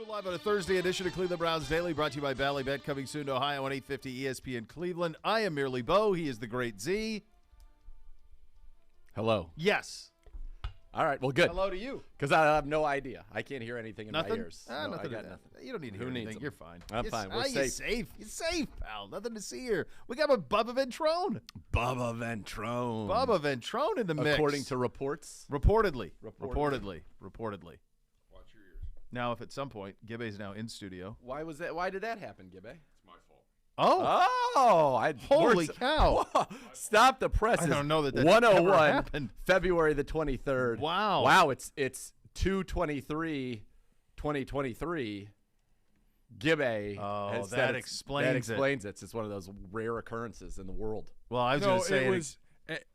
Live on a Thursday edition of Cleveland Browns Daily, brought to you by Ballybet, coming soon to Ohio on 850 ESPN Cleveland. I am merely Bo. He is the great Z. Hello. Yes. All right, well, good. Hello to you. Because I have no idea. I can't hear anything in Nothing? my ears. No, I got nothing. You don't need to Who hear needs anything. them? You're fine. I'm fine. We're You're safe. safe. You're safe, pal. Nothing to see here. We got a Bubba Ventrone. Bubba Ventrone. Bubba Ventrone in the mix. According to reports. Reportedly. Reportedly. Watch your ears. Now, if at some point, Gibbe's now in studio. Why was that? Why did that happen, Gibbe? It's my fault. Oh. Holy cow. Stop the presses. I don't know that 101, ever happened. February the 23rd. Wow. Wow, it's 2/23/2023. Gibbe. Oh, has that said explains it. It's one of those rare occurrences in the world. Well, I was going to say it was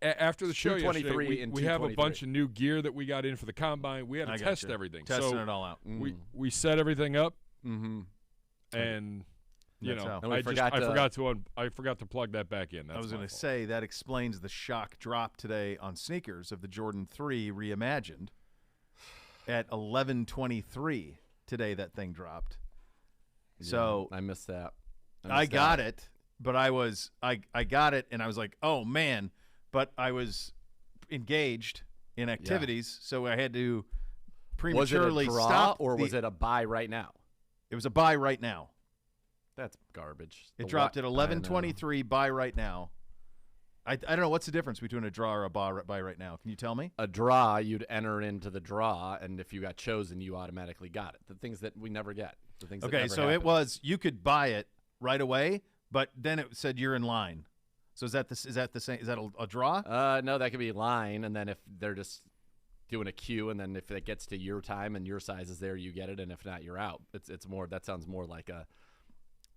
after the show 223 yesterday. and We have a 223. bunch of new gear that we got in for the combine. We had to test everything. Testing so it all out. We set everything up, Mm-hmm. and you That's know, how. And we I forgot forgot to plug that back in. That's I was my going to fault. say that explains the shock drop today on sneakers of the Jordan 3 reimagined at 11:23 today. That thing dropped. So I missed that. I got it, but I got it, and I was like, oh man! But I was engaged in activities, so I had to prematurely was it a draw stop. or was it a buy right now? It was a buy right now. That's garbage. It dropped at 11:23. Buy right now. I don't know what's the difference between a draw or a buy right now. Can you tell me? A draw, you'd enter into the draw, and if you got chosen, you automatically got it. The things that we never get. The things that Okay, never so happen. it was you could buy it right away, but then it said you're in line. So is that the same? Is that a draw? No, that could be line, and then if they're just doing a queue, and then if it gets to your time and your size is there, you get it, and if not, you're out. It's more. That sounds more like a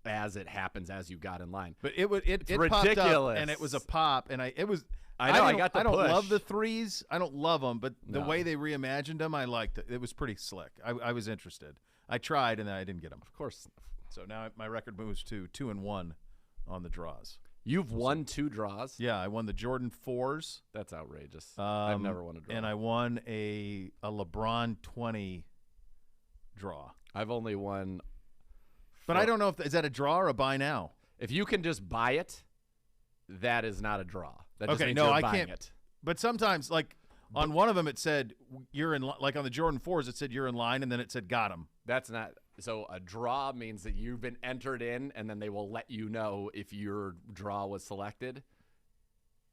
as it happens as you got in line. But it popped ridiculous. up, and it was a pop, and I got the I don't push. love the threes. I don't love them, but the No. way they reimagined them, I liked it. It was pretty slick. I was interested. I tried, and then I didn't get them. Of course, So now my record moves to 2-1 on the draws. you've won 2 draws. Yeah, I won the Jordan 4s. That's outrageous. I've never won a draw, And I won a LeBron 20 draw. I've only won. But I don't know is that a draw or a buy now? If you can just buy it, that is not a draw. That just Okay, means no, you're I buying can't. it. But sometimes, like on one of them, it said you're in. Like on the Jordan 4s, it said you're in line, and then it said got him. That's not so. A draw means that you've been entered in, and then they will let you know if your draw was selected,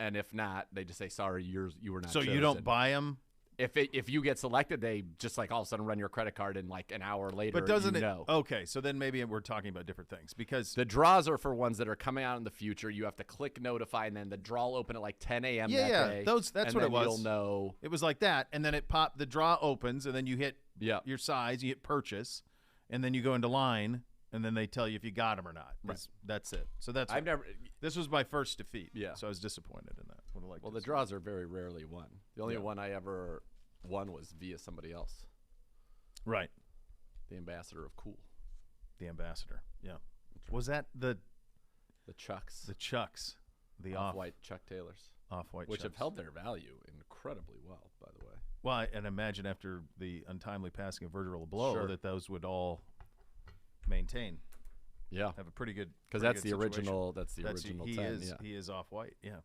and if not, they just say sorry, you were not. So you chosen." don't buy them. If you get selected, they just like all of a sudden run your credit card, and like an hour later, But doesn't you it? know. Okay, so then maybe we're talking about different things because The draws are for ones that are coming out in the future. You have to click notify, and then the draw will open at like 10 a.m. Yeah, that yeah, day. that's and what then it was. You'll know. it was like that, and then it popped. The draw opens, and then you hit Yeah. your size, you hit purchase, and then you go into line, and then they tell you if you got them or not. That's it. So that's I've never. This was my first defeat. Yeah. So I was disappointed in that. Would have liked Well, to the see draws are very rarely won. The only Yeah. one I ever won was via somebody else, it. Right. the ambassador of cool, The ambassador. Yeah. Was that the Chucks, Chucks, the off-white Chuck Taylors, off-white which have Chucks? held their value incredibly well, by the way. Well, and imagine after the untimely passing of Virgil Abloh Sure. that those would all maintain, Yeah, have a pretty good because pretty that's good the situation. original. That's the original he 10. is Yeah. he is off-white. Yeah.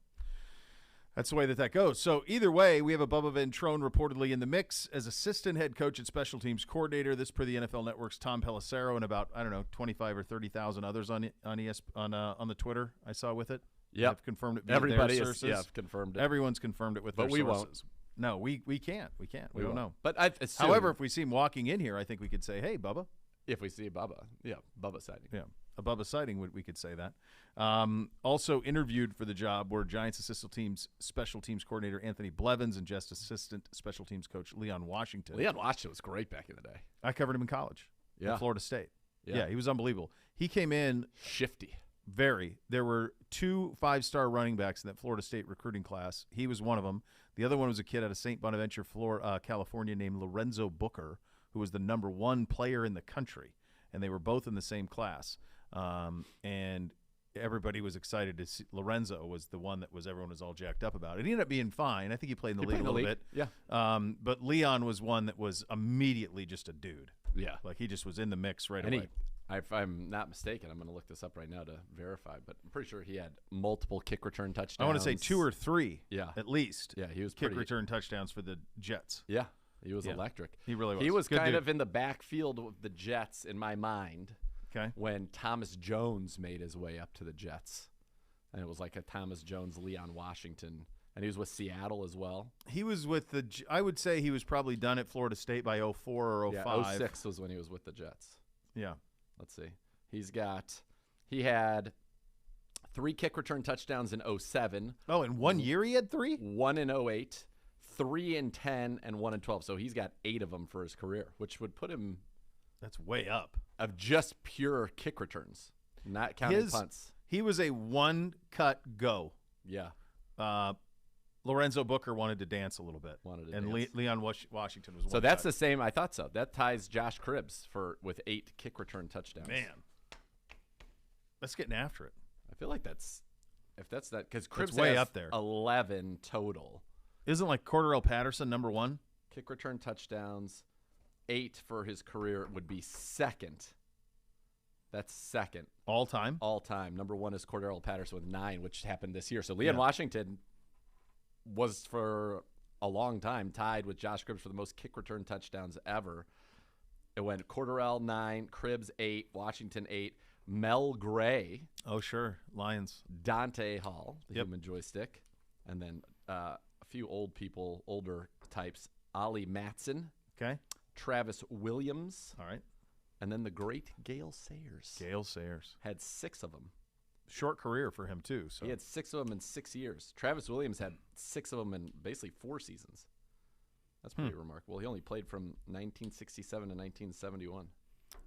That's the way that goes. So either way, we have a Bubba Ventrone reportedly in the mix as assistant head coach and special teams coordinator. This per the NFL Network's Tom Pelissero and about 25 or 30,000 others on the Twitter I saw with it. Yep. I've confirmed it. Via Everybody their is sources. confirmed it. Everyone's confirmed it with But their we won't. sources. No, we can't. We can't. We don't won't. know. But I assume However, if we see him walking in here, I think we could say, "Hey, Bubba." if we see Bubba, Bubba sighting. Yeah, a Bubba sighting, we could say that. Also interviewed for the job were Giants assistant teams special teams coordinator Anthony Blevins and Jets assistant special teams coach Leon Washington. Leon Washington was great back in the day. I covered him in college. Yeah. At Florida State. Yeah. Yeah, he was unbelievable. He came in Shifty. there were 2 5-star running backs in that Florida State recruiting class. He was one of them. The other one was a kid out of St. Bonaventure, California, named Lorenzo Booker, who was the #1 player in the country, and they were both in the same class. And everybody was excited to see. Lorenzo was the one that everyone was all jacked up about. It ended up being fine. I think he played in the league a little bit. Yeah. But Leon was one that was immediately just a dude. Yeah. Like he just was in the mix right away. If I'm not mistaken, I'm going to look this up right now to verify, but I'm pretty sure he had multiple kick return touchdowns. I want to say 2 or 3. Yeah. At least. Yeah, he was kick return touchdowns for the Jets. Yeah. He was electric. He really was. He was Good kind dude. of in the backfield of the Jets in my mind. Okay. When Thomas Jones made his way up to the Jets. And it was like a Thomas Jones, Leon Washington. And he was with Seattle as well. He was with I would say he was probably done at Florida State by 04 or 05. Yeah, 06 was when he was with the Jets. Yeah. Let's see. He had 3 kick return touchdowns in 07. Oh, in 1 year he had 3? 1 in 08, 3 in 10, and 1 in 12. So he's got 8 of them for his career, which would put him That's way up. of just pure kick returns, not counting punts. He was a one-cut go. Yeah. Lorenzo Booker wanted to dance a little bit. And Leon Washington was one So that's cut. the same. I thought so. That ties Josh Cribbs with 8 kick return touchdowns. Man. That's getting after it. I feel like that's because Cribbs way has up there. 11 total. Isn't like Cordarrelle Patterson number 1? Kick return touchdowns, 8 for his career would be second. That's second. All time? All time. Number 1 is Cordarrelle Patterson with 9, which happened this year. So Leon Washington was for a long time tied with Josh Cribbs for the most kick return touchdowns ever. It went Cordarrelle 9, Cribbs 8, Washington 8, Mel Gray. Oh, sure. Lions. Dante Hall, the human joystick. And then a few older types. Ollie Matson. Okay. Travis Williams. All right. And then the great Gale Sayers. Gale Sayers. Had 6 of them. Short career for him, too. So. He had 6 of them in 6 years. Travis Williams had 6 of them in basically 4 seasons. That's pretty remarkable. He only played from 1967 to 1971.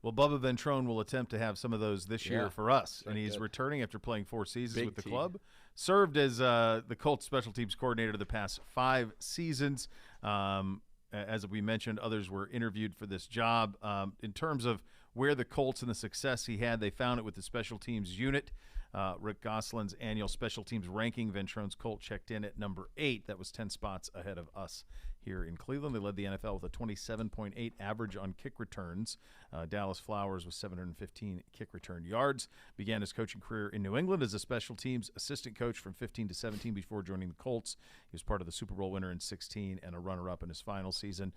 Well, Bubba Ventrone will attempt to have some of those this year for us, and he's good. returning after playing 4 seasons with the team. club. Served as the Colts special teams coordinator the past 5 seasons. As we mentioned, others were interviewed for this job. In terms of where the Colts and the success he had, they found it with the special teams unit. Rick Gosselin's annual special teams ranking, Ventrone's Colt checked in at number 8. That was 10 spots ahead of us here in Cleveland. They led the NFL with a 27.8 average on kick returns. Dallas Flowers with 715 kick return yards. Began his coaching career in New England as a special teams assistant coach from 15 to 17 before joining the Colts. He was part of the Super Bowl winner in 16 and a runner-up in his final season.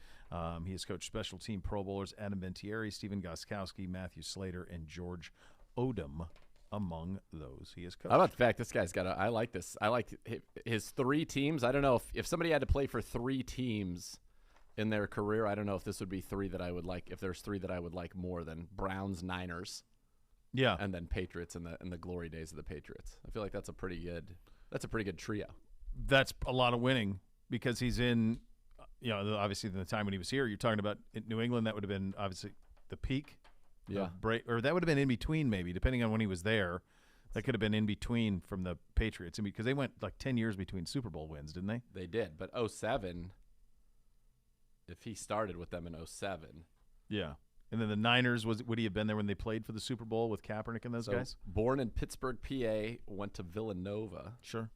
He has coached special team Pro Bowlers Adam Vinatieri, Stephen Gostkowski, Matthew Slater, and George Odom. Among those he has coached. How about the fact this guy's got I like this. I like his 3 teams. I don't know if somebody had to play for 3 teams in their career, I don't know if this would be 3 that I would like. If there's 3 that I would like more than Browns, Niners, and then Patriots in the glory days of the Patriots. I feel like that's a pretty good trio. That's a lot of winning because he's in, obviously the time when he was here. You're talking about in New England. That would have been obviously the peak. Yeah. Or that would have been in between, maybe, depending on when he was there. That could have been in between from the Patriots, because they went like 10 years between Super Bowl wins, didn't they? They did, but 07, if he started with them in 07. Yeah. And then the Niners, would he have been there when they played for the Super Bowl with Kaepernick and those guys? Born in Pittsburgh, PA, went to Villanova. Sure.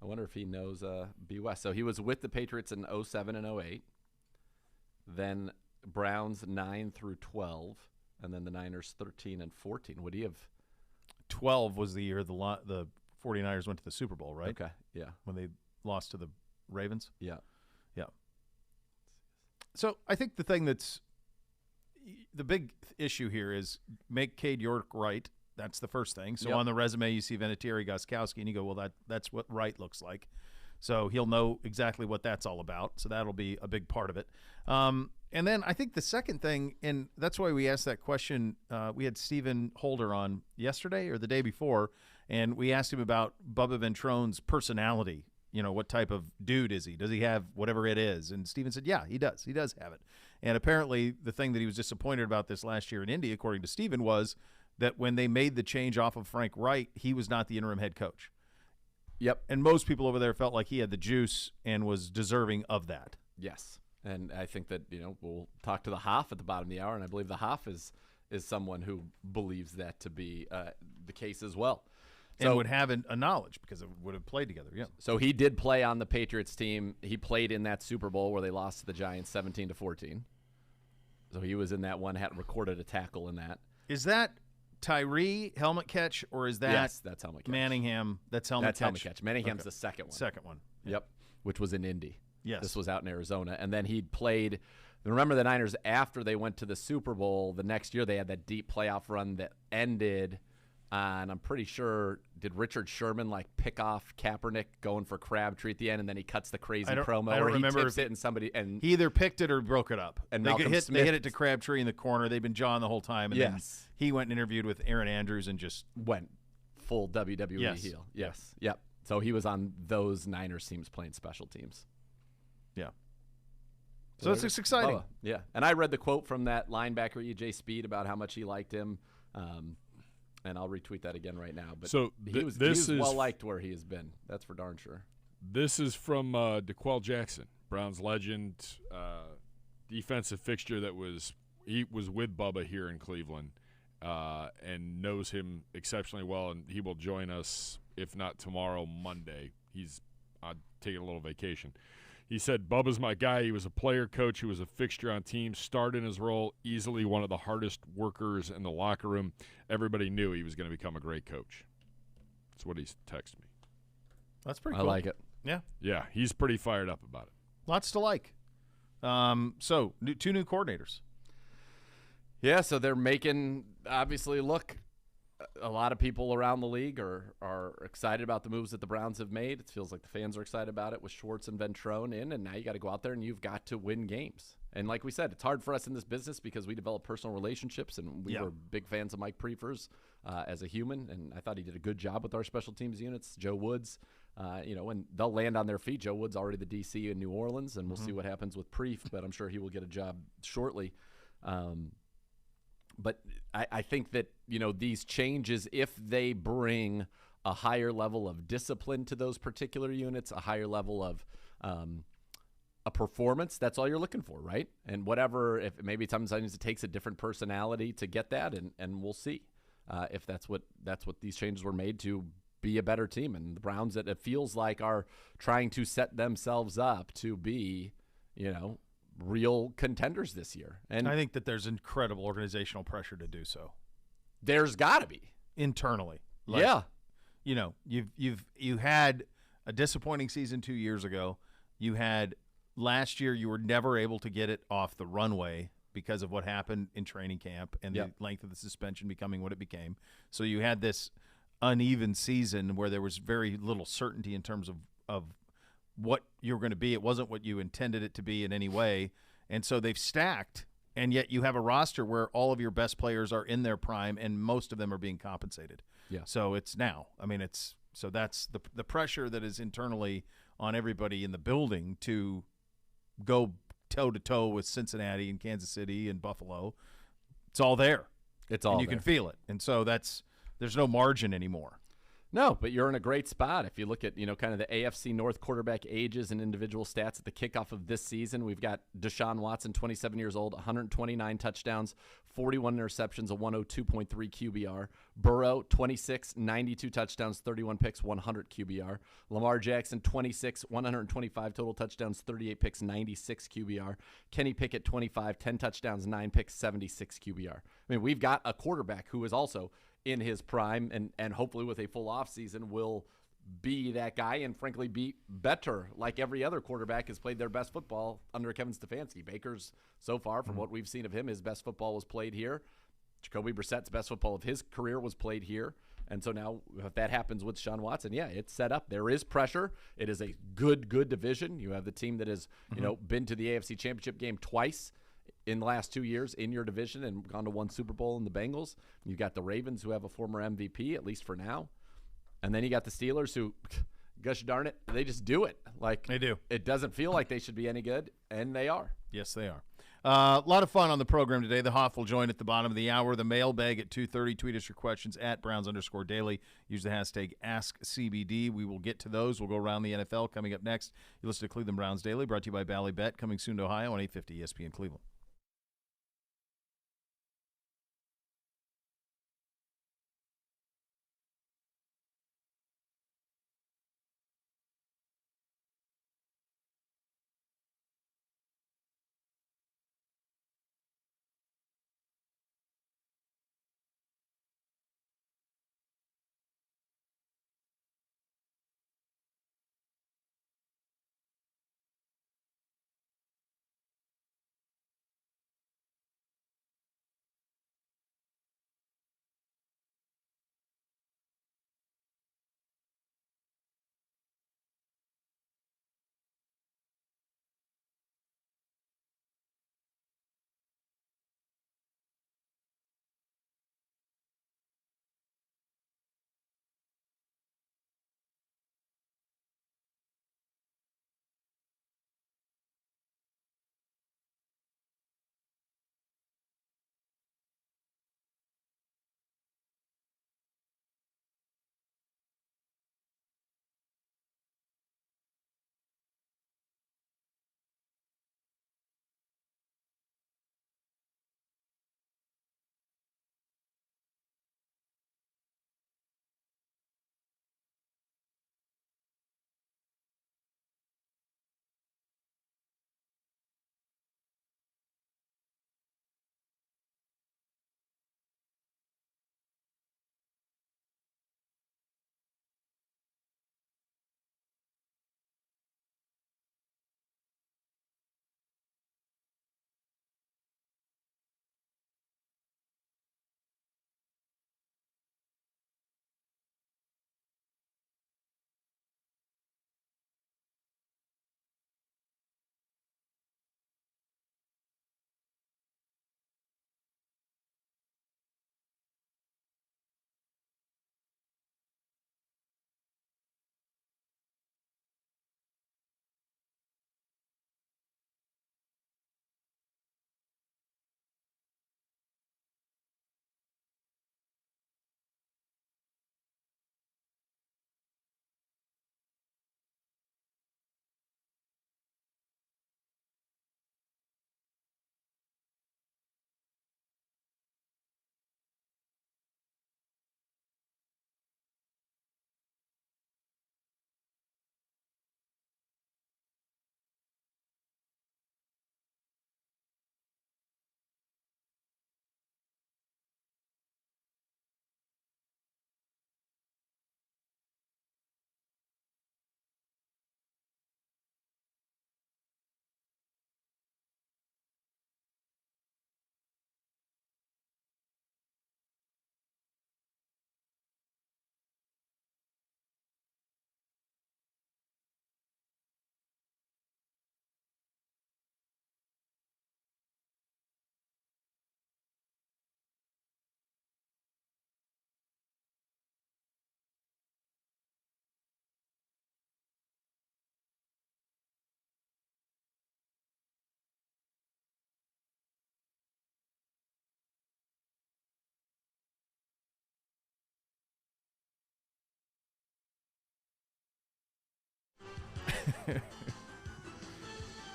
I wonder if he knows B West. So he was with the Patriots in 07 and 08. Then Browns 9 through 12. And then the Niners 13 and 14. Would he have? 12 was the year the 49ers went to the Super Bowl, right? Okay, yeah. When they lost to the Ravens? Yeah. Yeah. So I think the thing that's the big issue here is make Cade York right. That's the first thing. So on the resume, you see Vinatieri, Gostkowski, and you go, well, that's what right looks like. So he'll know exactly what that's all about. So that'll be a big part of it. And then I think the second thing, and that's why we asked that question, we had Stephen Holder on yesterday or the day before, and we asked him about Bubba Ventrone's personality. What type of dude is he? Does he have whatever it is? And Stephen said, yeah, he does. He does have it. And apparently the thing that he was disappointed about this last year in Indy, according to Stephen, was that when they made the change off of Frank Wright, he was not the interim head coach. Yep. And most people over there felt like he had the juice and was deserving of that. Yes. And I think that, we'll talk to the Hoff at the bottom of the hour, and I believe the Hoff is someone who believes that to be the case as well. and would have a knowledge because it would have played together. Yeah. So he did play on the Patriots team. He played in that Super Bowl where they lost to the Giants 17-14. So he was in that one, had recorded a tackle in that. Is that Tyree helmet catch, or is that yes, that's helmet catch. Manningham? That's helmet catch. Helmet catch. Manningham's the second one. Second one. Yep, which was in Indy. Yes. This was out in Arizona. And then he'd played – remember the Niners, after they went to the Super Bowl, the next year they had that deep playoff run that ended on, I'm pretty sure, did Richard Sherman pick off Kaepernick going for Crabtree at the end, and then he cuts the crazy promo I don't where remember he tips it and somebody – and he either picked it or broke it up. And they Malcolm hit Smith it to Crabtree in the corner. They've been jawing the whole time. And then he went and interviewed with Aaron Andrews and just went full WWE heel. Yes. Yep. So he was on those Niners teams playing special teams. Yeah. So it's exciting. Bubba. Yeah. And I read the quote from that linebacker, EJ Speed, about how much he liked him. And I'll retweet that again right now. But so he was well-liked where he has been. That's for darn sure. This is from DeQuell Jackson, Browns legend, defensive fixture he was with Bubba here in Cleveland and knows him exceptionally well, and he will join us, if not tomorrow, Monday. He's taking a little vacation. He said, Bubba's my guy. He was a player coach who was a fixture on teams, starred in his role, easily one of the hardest workers in the locker room. Everybody knew he was going to become a great coach. That's what he's texted me. That's pretty cool. I like it. Yeah. Yeah, he's pretty fired up about it. Lots to like. So, two new coordinators. Yeah, so they're making, obviously, look, a lot of people around the league are excited about the moves that the Browns have made. It feels like the fans are excited about it with Schwartz and Ventrone in, and now you got to go out there and you've got to win games. And like we said, it's hard for us in this business because we develop personal relationships, and we were big fans of Mike Prefer's as a human, and I thought he did a good job with our special teams units. Joe Woods, and they'll land on their feet. Joe Woods already the DC in New Orleans, and we'll see what happens with Pref, but I'm sure he will get a job shortly. But I think that, these changes, if they bring a higher level of discipline to those particular units, a higher level of a performance, that's all you're looking for, right? And whatever, if maybe sometimes it takes a different personality to get that, and we'll see if that's what these changes were made to be a better team. And the Browns, it feels like, are trying to set themselves up to be, real contenders this year. And I think that there's incredible organizational pressure to do so. There's got to be internally. You had a disappointing season 2 years ago. You had last year, you were never able to get it off the runway because of what happened in training camp and the length of the suspension becoming what it became. So you had this uneven season where there was very little certainty in terms of what you were going to be. It wasn't what you intended it to be in any way. And so they've stacked, and yet you have a roster where all of your best players are in their prime and most of them are being compensated. Yeah. So it's now. I mean, so that's the pressure that is internally on everybody in the building to go toe-to-toe with Cincinnati and Kansas City and Buffalo. It's all there. It's all and you there. Can feel it. And so there's no margin anymore. No, but you're in a great spot. If you look at, kind of the AFC North quarterback ages and individual stats at the kickoff of this season, we've got Deshaun Watson, 27 years old, 129 touchdowns, 41 interceptions, a 102.3 QBR. Burrow, 26, 92 touchdowns, 31 picks, 100 QBR. Lamar Jackson, 26, 125 total touchdowns, 38 picks, 96 QBR. Kenny Pickett, 25, 10 touchdowns, 9 picks, 76 QBR. I mean, we've got a quarterback who is also in his prime and hopefully with a full offseason will be that guy and, frankly, be better. Like every other quarterback has played their best football under Kevin Stefanski. Baker's, so far, from what we've seen of him, his best football was played here. Jacoby Brissett's best football of his career was played here. And so now if that happens with Deshaun Watson, it's set up. There is pressure. It is a good division. You have the team that has, been to the AFC Championship game twice in the last 2 years in your division and gone to one Super Bowl in the Bengals. You got the Ravens, who have a former MVP, at least for now. And then you got the Steelers, who, gosh darn it, they just do it. Like, they do. It doesn't feel like they should be any good, and they are. Yes, they are. A lot of fun on the program today. The Hoff will join at the bottom of the hour. The mailbag at 2:30. Tweet us your questions at Browns_daily. Use the hashtag AskCBD. We will get to those. We'll go around the NFL coming up next. You listen to Cleveland Browns Daily, brought to you by Bally Bet, coming soon to Ohio on 850 ESPN Cleveland.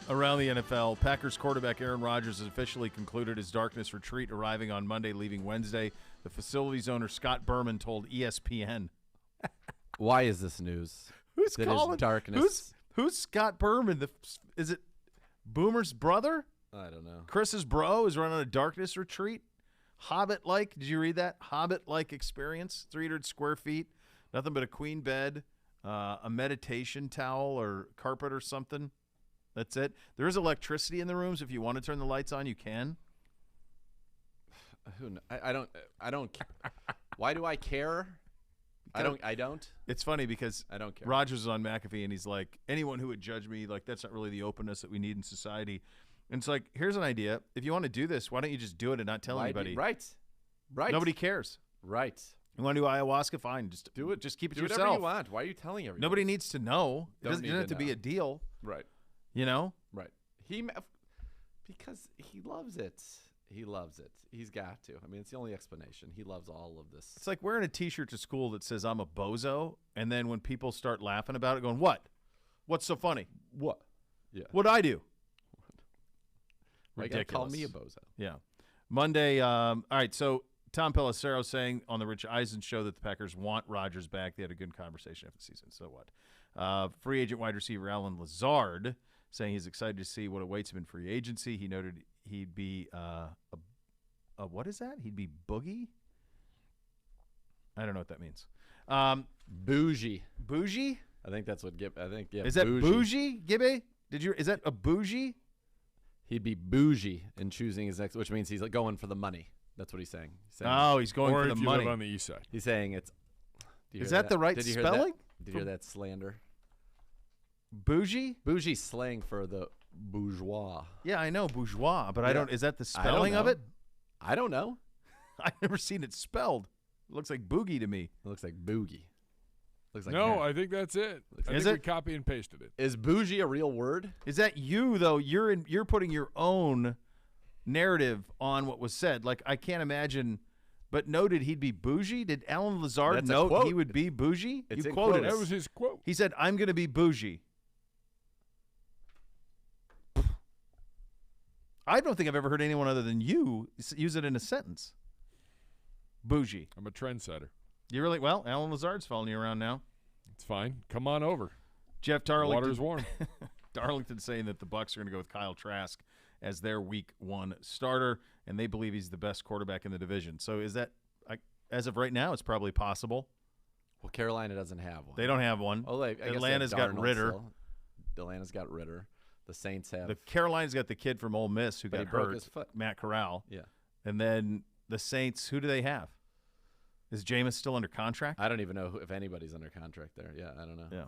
Around the NFL, Packers quarterback Aaron Rodgers has officially concluded his darkness retreat, arriving on Monday, leaving Wednesday. The facility's owner, Scott Berman, told ESPN. Why is this news? Who's that calling? Is darkness. Who's Scott Berman? Is it Boomer's brother? I don't know. Chris's bro is running a darkness retreat. Hobbit-like. Did you read that? Hobbit-like experience. 300 square feet. Nothing but a queen bed, a meditation towel or carpet or something. That's it. There is electricity in the rooms. If you want to turn the lights on, you can. I don't. Why do I care? I don't. It's funny because I don't care. Rogers is on McAfee, and he's like, anyone who would judge me, like, that's not really the openness that we need in society. And it's like, here's an idea. If you want to do this, why don't you just do it and not tell anybody? Right. Nobody cares. Right. You want to do ayahuasca? Fine. Just do it. Just keep it do to yourself. whatever you want. Why are you telling everyone? Nobody needs to know. It doesn't have to be know. a deal. Right. You know? Right. Because he loves it. He loves it. He's got to. I mean, it's the only explanation. He loves all of this. It's like wearing a T-shirt to school that says I'm a bozo, and then when people start laughing about it, going, "What? What's so funny? What? Yeah. What'd I do?" Why you gotta call me a bozo? Yeah. Monday. All right. So Tom Pelissero saying on the Rich Eisen show that the Packers want Rodgers back. They had a good conversation after the season. So what? Free agent wide receiver Alan Lazard saying he's excited to see what awaits him in free agency. He noted he'd be what is that? He'd be boogie? I don't know what that means. Bougie. Bougie? I think that's what Gib. I think yeah. Is that bougie, Gibby? Is that a bougie? He'd be bougie in choosing his next, which means he's going for the money. That's what he's saying. He's going or for if the you money. live on the east side. He's saying it's. Is that the right spelling? Did you hear that slander? Bougie? Bougie slang for the bourgeois. Yeah, I know bourgeois, but Yeah. is that the spelling of it? I don't know. I've never seen it spelled. It looks like boogie to me. It looks like boogie. Looks like No, that. I think that's it. I Is think we it? copy and pasted it. Is bougie a real word? Is that you though? You're putting your own narrative on what was said. Like I can't imagine. But noted he'd be bougie. Did Alan Lazard That's a note quote. he would be bougie? It's You in quoted quotes. it. That was his quote. He said, "I'm going to be bougie." I don't think I've ever heard anyone other than you use it in a sentence. Bougie. I'm a trendsetter. You really well? Alan Lazard's following you around now. It's fine. Come on over. Jeff The water's Darlington. warm. Darlington saying that the Bucs are going to go with Kyle Trask as their Week 1 starter, and they believe he's the best quarterback in the division. So is that, as of right now, it's probably possible. Well, Carolina doesn't have one. They don't have one. Oh, I guess they have Atlanta's got Darnold Ritter. still. Atlanta's got Ritter. The Saints have. The Carolina's got the kid from Ole Miss who But got he broke hurt, his foot. Matt Corral. Yeah. And then the Saints, who do they have? Is Jameis still under contract? I don't even know if anybody's under contract there. Yeah, I don't know. Yeah.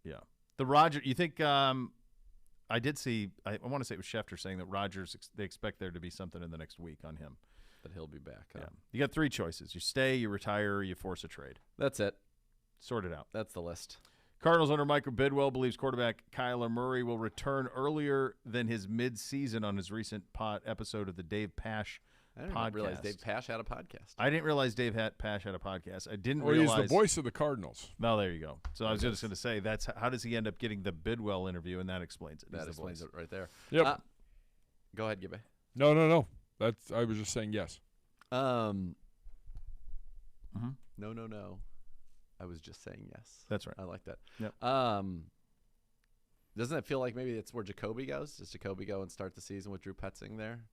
Yeah. The Rodgers, you think I did see, I want to say it was Schefter saying that Rodgers, they expect there to be something in the next week on him. But he'll be back. Huh? Yeah. You got 3 choices. You stay, you retire, or you force a trade. That's it. Sort it out. That's the list. Cardinals owner Michael Bidwell believes quarterback Kyler Murray will return earlier than his mid-season on his recent episode of the Dave Pash I didn't podcast. realize Dave Pash had a podcast. I didn't realize Dave Pash had a podcast. I didn't Well, realize. he's the voice of the Cardinals. Well, there you go. So I was Yes. just going to say, that's how does he end up getting the Bidwell interview, and that explains it. That He's the explains voice. it right there. Yep. Go ahead, Gibby. No. I was just saying yes. No. Mhm. I was just saying yes. That's right. I like that. Yep. Doesn't it feel like maybe it's where Jacoby goes? Does Jacoby go and start the season with Drew Petzing there?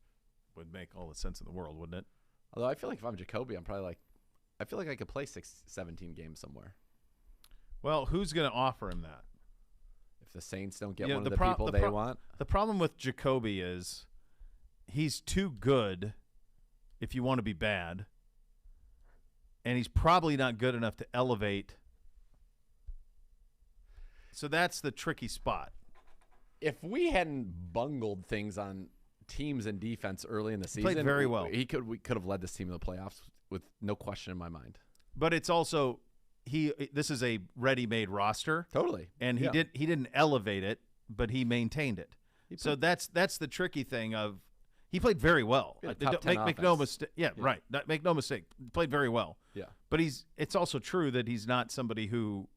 Would make all the sense in the world, wouldn't it? Although I feel like if I'm Jacoby, I'm probably like, I feel like I could play 17 games somewhere. Well, who's going to offer him that? If the Saints don't get You know, one the of the pro- people the they pro- want. The problem with Jacoby is he's too good if you want to be bad, and he's probably not good enough to elevate. So that's the tricky spot. If we hadn't bungled things on teams and defense early in the season, played very well. we could have led this team to the playoffs with no question in my mind. But it's also this is a ready-made roster. Totally. And he didn't elevate it, but he maintained it. So that's the tricky thing of he played very well. Yeah, top 10 Make no offense. mistake. Yeah, right. Make no mistake. Played very well. Yeah. But it's also true that he's not somebody who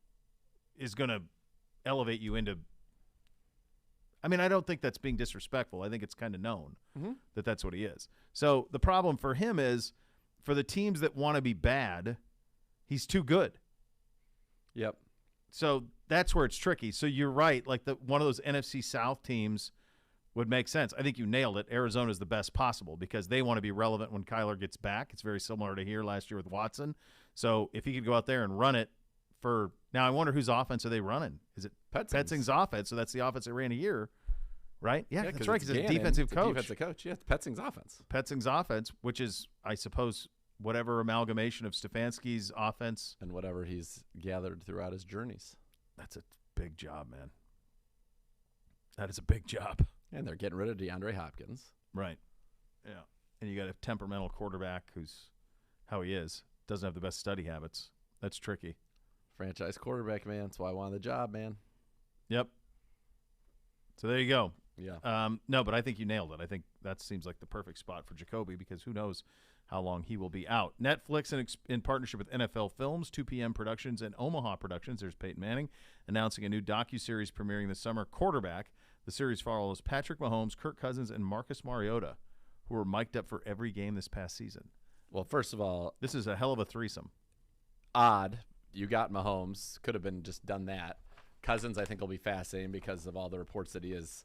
is going to elevate you into. I mean, I don't think that's being disrespectful. I think it's kind of known that that's what he is. So the problem for him is, for the teams that want to be bad, he's too good. Yep. So that's where it's tricky. So you're right. Like one of those NFC South teams would make sense. I think you nailed it. Arizona's the best possible because they want to be relevant when Kyler gets back. It's very similar to here last year with Watson. So if he could go out there and run it for – now I wonder whose offense are they running. Is it Petzing's offense? So that's the offense they ran a year, right? Yeah, that's right, because it's a defensive coach. Defensive coach, yeah. It's Petzing's offense. Petzing's offense, which is, I suppose, whatever amalgamation of Stefanski's offense. And whatever he's gathered throughout his journeys. That's a big job, man. That is a big job. And they're getting rid of DeAndre Hopkins. Right. Yeah. And you got a temperamental quarterback who's how he is. Doesn't have the best study habits. That's tricky. Franchise quarterback, man. That's why I wanted the job, man. Yep. So there you go. Yeah. No, but I think you nailed it. I think that seems like the perfect spot for Jacoby because who knows how long he will be out. Netflix, in partnership with NFL Films, 2 p.m. Productions, and Omaha Productions, there's Peyton Manning, announcing a new docu-series premiering this summer, Quarterback. The series follows Patrick Mahomes, Kirk Cousins, and Marcus Mariota, who were mic'd up for every game this past season. Well, first of all, this is a hell of a threesome. Odd. You got Mahomes. Could have been just done that. Cousins, I think, will be fascinating because of all the reports that he is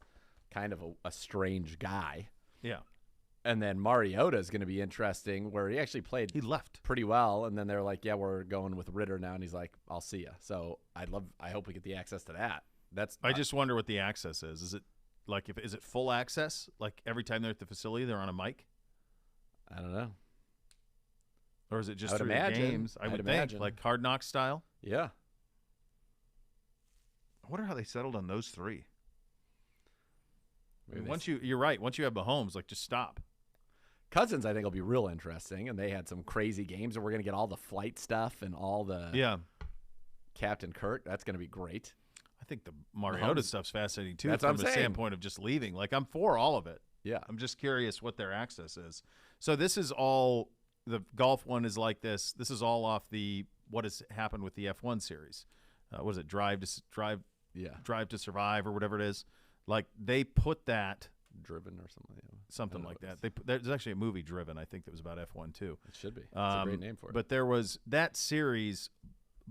kind of a strange guy. Yeah. And then Mariota is going to be interesting, where he actually played. He left pretty well, and then they're like, "Yeah, we're going with Ritter now," and he's like, "I'll see ya." So I hope we get the access to that. I just wonder what the access is. Is it like is it full access? Like every time they're at the facility, they're on a mic? I don't know. Or is it just through the games? I would think, like Hard Knocks style. Yeah. I wonder how they settled on those three. Maybe you're right. Once you have Mahomes, like just stop. Cousins, I think, will be real interesting, and they had some crazy games, and we're going to get all the flight stuff and all the Captain Kirk. That's going to be great. I think the Mariota stuff's fascinating too. That's from the standpoint of just leaving. Like I'm for all of it. Yeah, I'm just curious what their access is. So this is all the golf one is like this. This is all off the what has happened with the F1 series. What is it? Drive to Survive or whatever it is. Like they put that. Driven or something like that. There's actually a movie, Driven, I think, that was about F1 too. It should be. It's a great name for it. But there was that series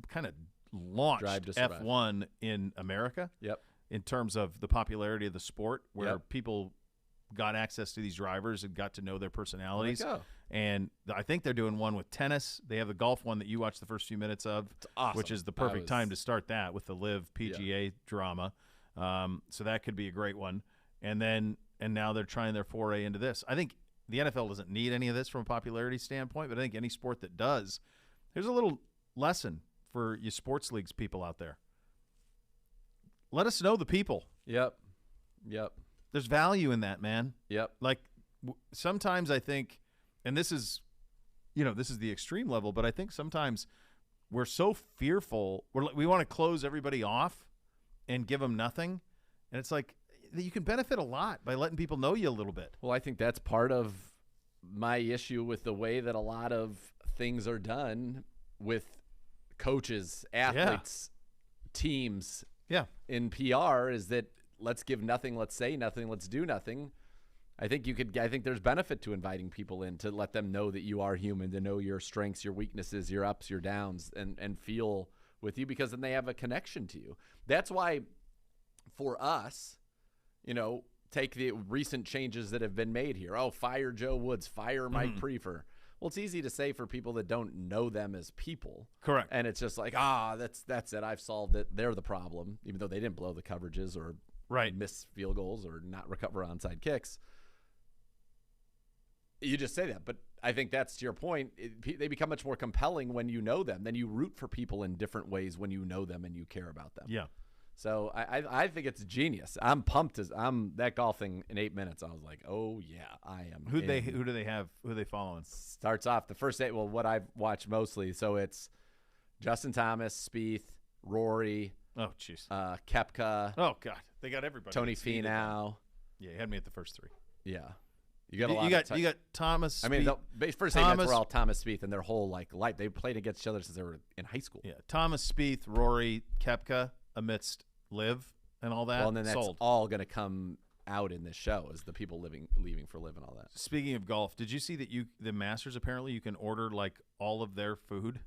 kind of launched F1 in America. Yep. In terms of the popularity of the sport, where people got access to these drivers and got to know their personalities. And I think they're doing one with tennis. They have the golf one that you watched the first few minutes of, which is the perfect time to start that with the Live PGA drama. So that could be a great one. And now they're trying their foray into this. I think the NFL doesn't need any of this from a popularity standpoint, but I think any sport that does, here's a little lesson for you sports leagues people out there. Let us know the people. Yep. There's value in that, man. Yep. Like sometimes I think, and this is the extreme level, but I think sometimes we're so fearful. We want to close everybody off and give them nothing. And it's like, you can benefit a lot by letting people know you a little bit. Well, I think that's part of my issue with the way that a lot of things are done with coaches, athletes, teams in PR is that let's give nothing, let's say nothing, let's do nothing. I think there's benefit to inviting people in to let them know that you are human, to know your strengths, your weaknesses, your ups, your downs, and feel with you, because then they have a connection to you. That's why for us, take the recent changes that have been made here. Oh, fire Joe Woods, fire Mike Prefer. Well, it's easy to say for people that don't know them as people. Correct. And it's just like, that's it. I've solved it. They're the problem, even though they didn't blow the coverages or miss field goals or not recover onside kicks. You just say that. But I think that's to your point. They become much more compelling when you know them. Then you root for people in different ways when you know them and you care about them. Yeah. So I think it's genius. I'm pumped. That golf thing in 8 minutes. I was like, oh yeah, I am. Who do they have? Who are they following? Starts off the first 8. Well, what I've watched mostly. So it's Justin Thomas, Spieth, Rory. Oh jeez. Koepka. Oh god, they got everybody. Tony Finau. Yeah, you had me at the first 3. Yeah. You got a lot. You got Thomas. I mean, first thing that's where all Thomas Spieth and their whole life they played against each other since they were in high school. Yeah, Thomas Spieth, Rory, Koepka amidst Liv and all that. Well, and then that's sold. all going to come out in this show is the people leaving for Liv and all that. Speaking of golf, did you see that the Masters apparently you can order like all of their food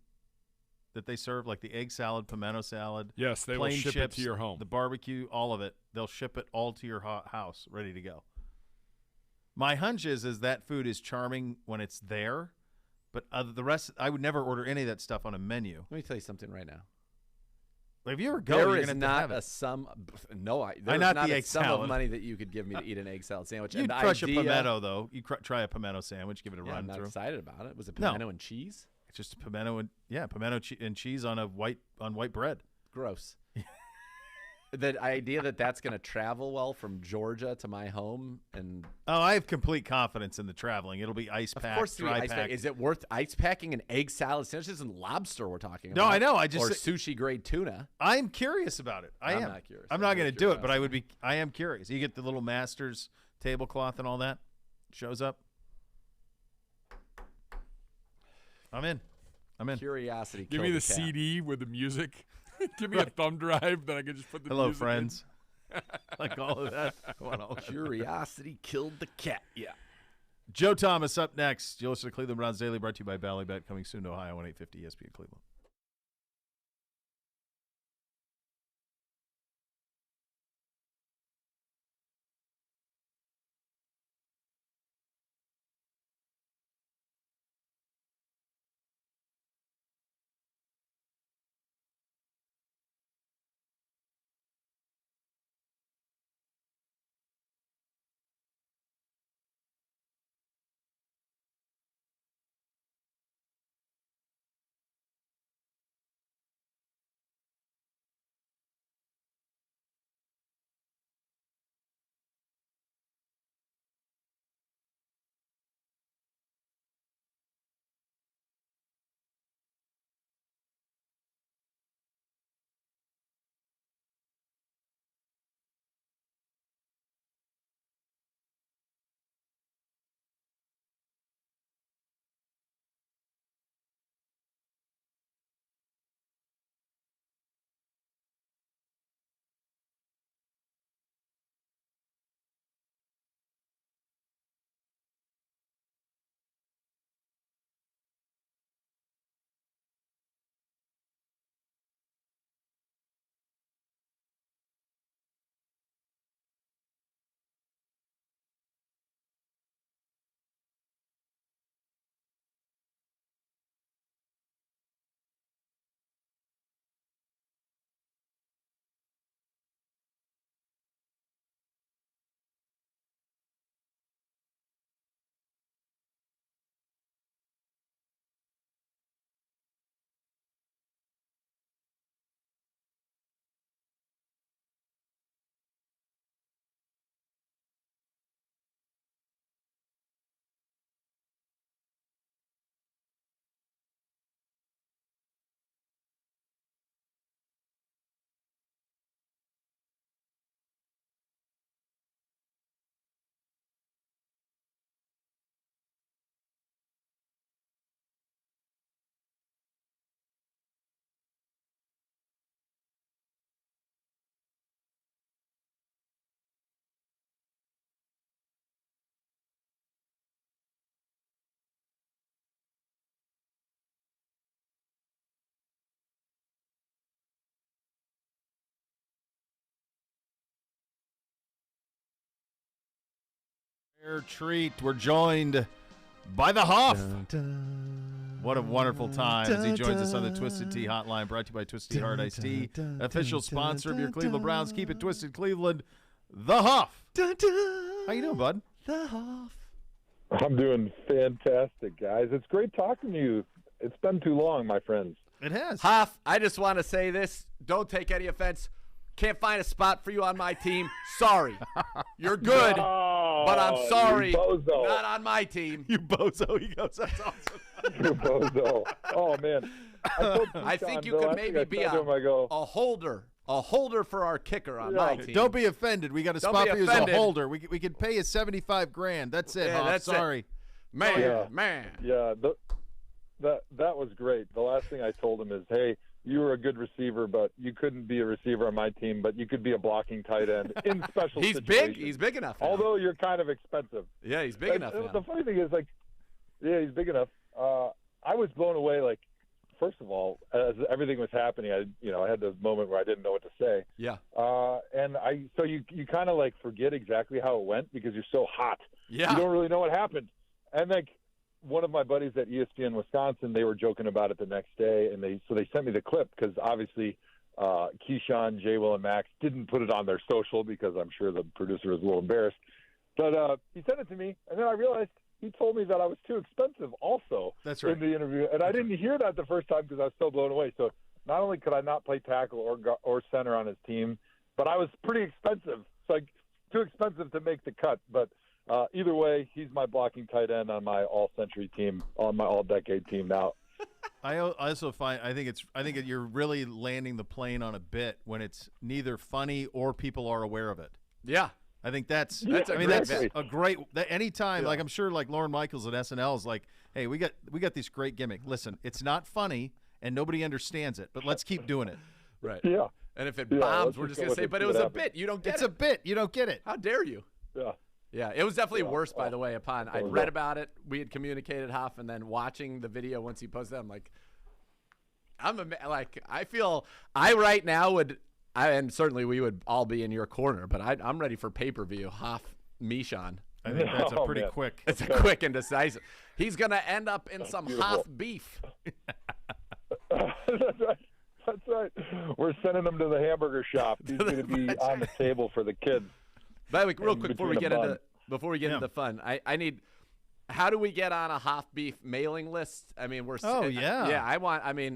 that they serve, like the egg salad, pimento salad. Yes, they will ship it to your home. The barbecue, all of it. They'll ship it all to your house, ready to go. My hunch is that food is charming when it's there, but the rest, I would never order any of that stuff on a menu. Let me tell you something right now. But if you ever go, there you're is gonna not have to have a sum. No, not there's not the a egg sum salad. of money that you could give me to eat an egg salad sandwich. You'd and crush idea, a pimento though. You try a pimento sandwich, give it a yeah, run I'm not through. excited about it. Was it pimento and cheese? It's just pimento and cheese on white bread. Gross. The idea that that's going to travel well from Georgia to my home and I have complete confidence in the traveling. It'll be ice packed, of course, dry ice pack. Is it worth ice packing an egg salad sandwich? This isn't lobster we're talking about. No, I know. Or sushi grade tuna. I'm curious about it. I'm not curious. I'm not going to do it, but I am curious. You get the little Masters tablecloth and all that. Shows up. I'm in. Curiosity. Give me the CD with the music. Give me a thumb drive that I can just put the Hello, music friends. Like all of that. I want all that. Curiosity killed the cat. Yeah. Joe Thomas up next. You'll listen to Cleveland Browns Daily, brought to you by Ballybet, coming soon to Ohio on 850 ESPN Cleveland. Rare treat. We're joined by the Huff. What a wonderful time as he joins us on the Twisted Tea Hotline, brought to you by Twisted Tea Hard Iced Tea, official sponsor of your Cleveland Browns. Keep it twisted, Cleveland. The Huff. How you doing, bud? The Huff. I'm doing fantastic, guys. It's great talking to you. It's been too long, my friends. It has. Huff, I just want to say this. Don't take any offense. Can't find a spot for you on my team. Sorry. You're good, but I'm sorry. You bozo. Not on my team. You bozo. He goes, that's awesome. You bozo. Oh, man. I think you could maybe be a holder a holder for our kicker on my team. Don't be offended. We got a Don't spot be for you as offended. a holder. We could pay you $75,000. That's it. Yeah, Hoff. that's it. Sorry. Man. Yeah, that was great. The last thing I told him is, hey, you were a good receiver, but you couldn't be a receiver on my team, but you could be a blocking tight end in special He's situations. big. He's big enough now. Although you're kind of expensive. Yeah, he's big enough now. The funny thing is, yeah, he's big enough. I was blown away. First of all, as everything was happening, I had this moment where I didn't know what to say. Yeah. So you kind of forget exactly how it went because you're so hot. Yeah. You don't really know what happened. And one of my buddies at ESPN Wisconsin, they were joking about it the next day, and they sent me the clip because obviously Keyshawn, J. Will, and Max didn't put it on their social because I'm sure the producer was a little embarrassed. But he sent it to me, and then I realized he told me that I was too expensive also. That's right. In the interview. And I didn't hear that the first time because I was so blown away. So not only could I not play tackle or center on his team, but I was pretty expensive. It's too expensive to make the cut. But either way, he's my blocking tight end on my all-century team, on my all-decade team now. I also find I think you're really landing the plane on a bit when it's neither funny or people are aware of it. Yeah. I think that's great a great anytime. I'm sure Lauren Michaels at SNL is like, hey, we got this great gimmick. Listen, it's not funny and nobody understands it, but let's keep doing it. Right. Yeah. And if it bombs, we're just gonna say, but it was a bit. You don't get It's it. a bit. You don't get it. How dare you? Yeah. Yeah, it was definitely worse, by the way, I'd read about it. We had communicated, Hoff, and then watching the video once he posted it, I'm like, I feel right now would, and certainly we would all be in your corner, but I'm ready for pay-per-view, Hoff, Mishan. I think that's a pretty man. quick. It's a quick and decisive. He's going to end up in some Hoff beef. That's right. We're sending him to the hamburger shop. He's going to be on the table for the kids. By the way, real quick before we get into Yeah. fun, I need. How do we get on a Hoff beef mailing list? I mean, yeah.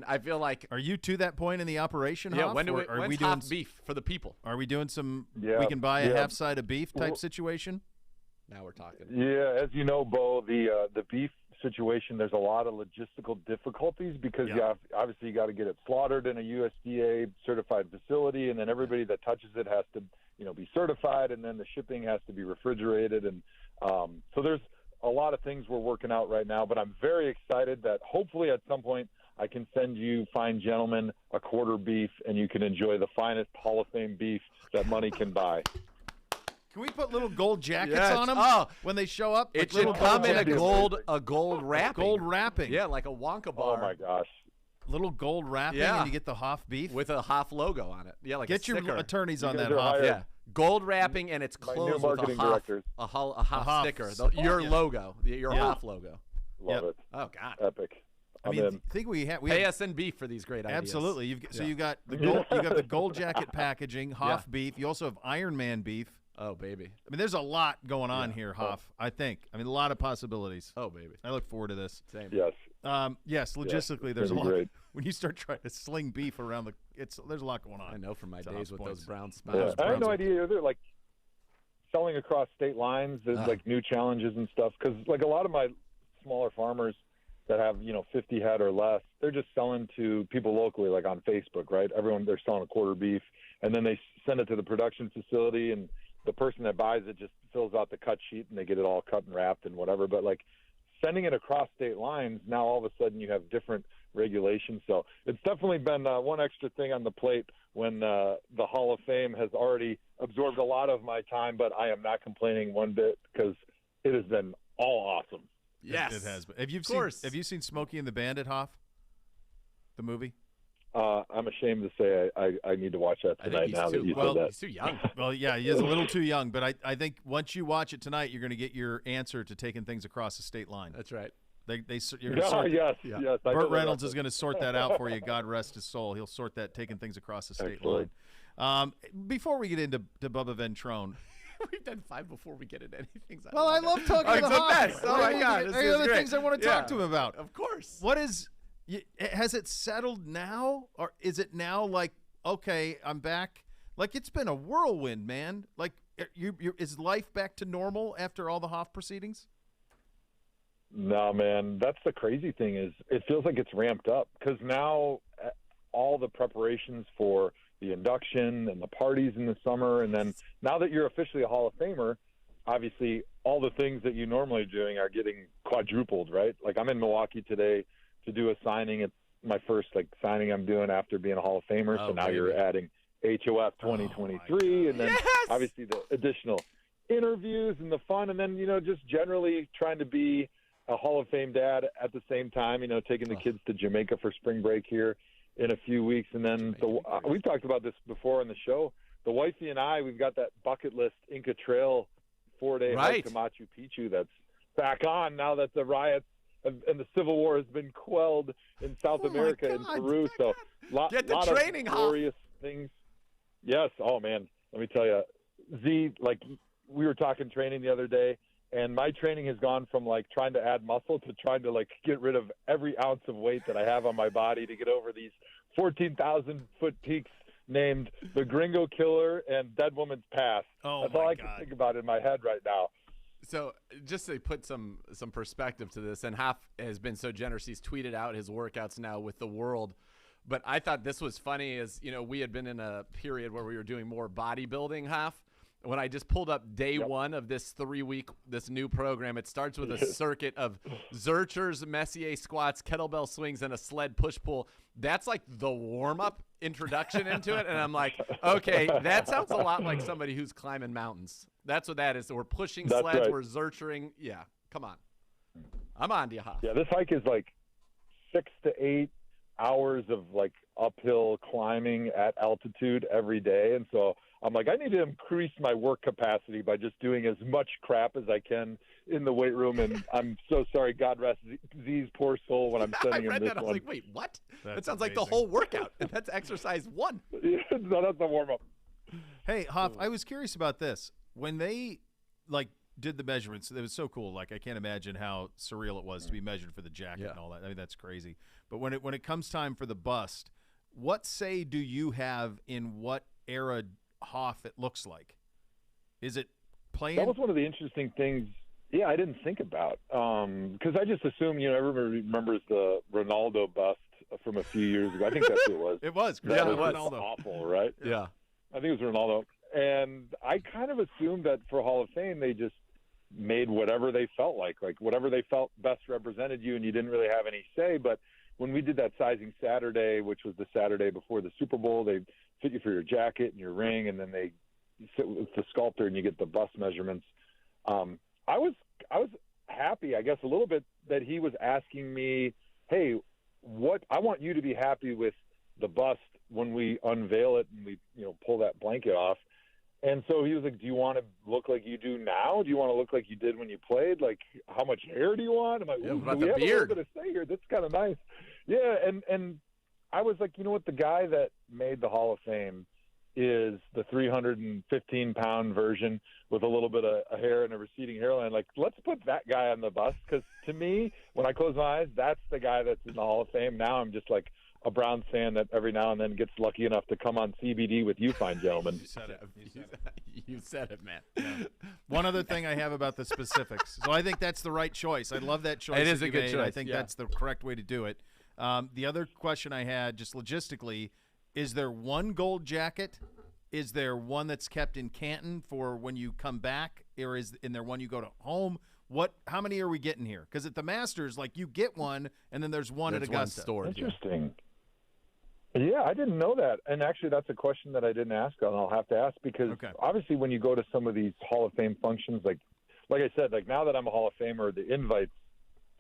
I feel like. Are you to that point in the operation, Yeah, Hoff? when's doing Hoff beef for the people? Are we doing some Yeah, we can buy a yeah. half side of beef type situation? Now we're talking. Yeah, as you know, Bo, the beef situation, there's a lot of logistical difficulties because you got to get it slaughtered in a USDA certified facility, and then everybody that touches it has to, be certified, and then the shipping has to be refrigerated, and so there's a lot of things we're working out right now. But I'm very excited that hopefully at some point I can send you fine gentlemen a quarter beef, and you can enjoy the finest Hall of Fame beef that money can buy. Can we put little gold jackets Yes. on them Oh. when they show up? It little should come in jackets. a gold wrapping. Gold wrapping. Yeah, like a Wonka bar. Oh my gosh. Little gold wrapping, Yeah. and you get the Hoff beef. With a Hoff logo on it. Yeah, like Get a your sticker. attorneys on guys that, are Hoff. hired. Yeah, gold wrapping, and it's My new closed with marketing a Hoff, director. a Hoff Hoff sticker. support. Your Yeah. logo, your Yeah. Hoff logo. Love Yep. it. Oh God. Epic. I I'm mean, in. I think we have Pay us in beef for these great ideas. absolutely. You Yeah. got the gold. You got the gold jacket packaging, Hoff Yeah. beef. You also have Iron Man beef. Oh baby. I mean, there's a lot going on here, Hoff. I think. I mean, a lot of possibilities. Oh baby. I look forward to this. Same. Yes. Yes, logistically, it's there's a gonna lot. be great. When you start trying to sling beef around there's a lot going on. I know from my To days Hoff's with points. those brown Yeah. spots. I had no Browns. idea either. Selling across state lines, there's new challenges and stuff. Because a lot of my smaller farmers that have 50 head or less, they're just selling to people locally, like on Facebook, right? They're selling a quarter beef, and then they send it to the production facility, and the person that buys it just fills out the cut sheet, and they get it all cut and wrapped and whatever. But sending it across state lines, now all of a sudden you have different regulations. So it's definitely been one extra thing on the plate when the Hall of Fame has already absorbed a lot of my time, but I am not complaining one bit because it has been all awesome. Yes. It has. But have you seen Smokey and the Bandit, Hoff? The movie? I'm ashamed to say I need to watch that I think tonight he's now that too you well. said that. He's too young. Well, yeah, he is a little too young, but I think once you watch it tonight, you're going to get your answer to taking things across the state line. That's right. You're gonna sort, Yes. I Burt know Reynolds that. is going to sort that out for you. God rest his soul. He'll sort that, taking things across the state Excellent. line. Before we get into Bubba Ventrone, We've done 5 before we get into anything. well, I love talking to it's the the Hoff. best. Oh my God, this There is are other great. things I want to talk to him about. Of course. What is? Has it settled now, or is it now okay, I'm back? It's been a whirlwind, man. Is life back to normal after all the Hoff proceedings? No, man. That's the crazy thing is it feels like it's ramped up because now all the preparations for the induction and the parties in the summer. And then now that you're officially a Hall of Famer, obviously all the things that you normally are doing are getting quadrupled, right? Like I'm in Milwaukee today to do a signing. It's my first signing I'm doing after being a Hall of Famer. So now you're adding HOF 2023 and then obviously the additional interviews and the fun. And then, just generally trying to be a Hall of Fame dad at the same time, taking the kids to Jamaica for spring break here in a few weeks. And then we've talked about this before on the show. The wifey and I, we've got that bucket list Inca Trail 4-day hike to Machu Picchu that's back on now that the riots and the Civil War has been quelled in South America and Peru. So get the lot training, of glorious things. Yes. Oh, man. Let me tell you, Z, we were talking training the other day, and my training has gone from trying to add muscle to trying to get rid of every ounce of weight that I have on my body to get over these 14,000-foot peaks named the Gringo Killer and Dead Woman's Pass. That's all I can think about in my head right now. So just to put some perspective to this, and Hoff has been so generous, he's tweeted out his workouts now with the world. But I thought this was funny as, we had been in a period where we were doing more bodybuilding, Hoff. When I just pulled up day one of this 3-week, this new program, it starts with a circuit of Zerchers, Messier squats, kettlebell swings, and a sled push-pull. That's like the warm-up introduction into it. And I'm like, okay, that sounds a lot like somebody who's climbing mountains. That's what that is. So we're pushing sleds, right. We're Zerchering. Yeah, come on. I'm on to you, Hoff. Yeah, this hike is 6 to 8 hours of uphill climbing at altitude every day. And so I'm I need to increase my work capacity by just doing as much crap as I can in the weight room. And I'm so sorry, God rest Z's poor soul when I'm sending him this one. I was like, wait, what? That sounds amazing. Like the whole workout. And that's exercise 1. No, that's a warm-up. Hey, Hoff, I was curious about this. When they, did the measurements, it was so cool. I can't imagine how surreal it was to be measured for the jacket and all that. I mean, that's crazy. But when it comes time for the bust, what say do you have in what era Hoff it looks like? Is it playing? That was one of the interesting things. Yeah, I didn't think about because I just assume everybody remembers the Ronaldo bust from a few years ago. I think that's who it was. It was. That was Ronaldo. Awful, right? Yeah. I think it was Ronaldo. And I kind of assumed that for Hall of Fame, they just made whatever they felt like whatever they felt best represented you, and you didn't really have any say. But when we did that sizing Saturday, which was the Saturday before the Super Bowl, they fit you for your jacket and your ring, and then they sit with the sculptor and you get the bust measurements. I was happy, I guess, a little bit that he was asking me, hey, what I want you to be happy with the bust when we unveil it and we pull that blanket off. And so he was like, do you want to look like you do now? Do you want to look like you did when you played? How much hair do you want? I'm like, yeah, do we have a little bit of say here? That's kind of nice. Yeah, and I was like, you know what? The guy that made the Hall of Fame is the 315-pound version with a little bit of hair and a receding hairline. Let's put that guy on the bus because to me, when I close my eyes, that's the guy that's in the Hall of Fame. Now I'm just a Browns fan that every now and then gets lucky enough to come on CBD with you fine gentlemen. You said it, man. Yeah. One other thing I have about the specifics. So I think that's the right choice. I love that choice. It is a good choice. I think that's the correct way to do it. The other question I had, just logistically, is there one gold jacket? Is there one that's kept in Canton for when you come back? Or is there one you go to home? How many are we getting here? Because at the Masters, you get one, and then there's one at Augusta. Stored, interesting. Yeah, I didn't know that. And actually, that's a question that I didn't ask, and I'll have to ask because obviously when you go to some of these Hall of Fame functions, like I said, now that I'm a Hall of Famer, the invites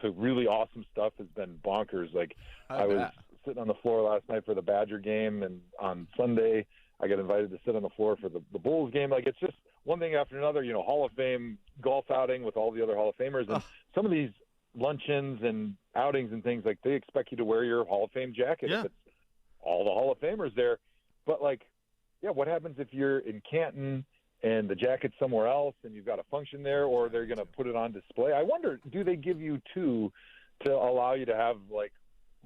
to really awesome stuff has been bonkers. I was sitting on the floor last night for the Badger game, and on Sunday I got invited to sit on the floor for the Bulls game. It's just one thing after another, Hall of Fame golf outing with all the other Hall of Famers. And some of these luncheons and outings and things, they expect you to wear your Hall of Fame jacket. Yeah. If it's all the Hall of Famers there. But what happens if you're in Canton and the jacket's somewhere else and you've got a function there, or they're going to put it on display? I wonder, do they give you two to allow you to have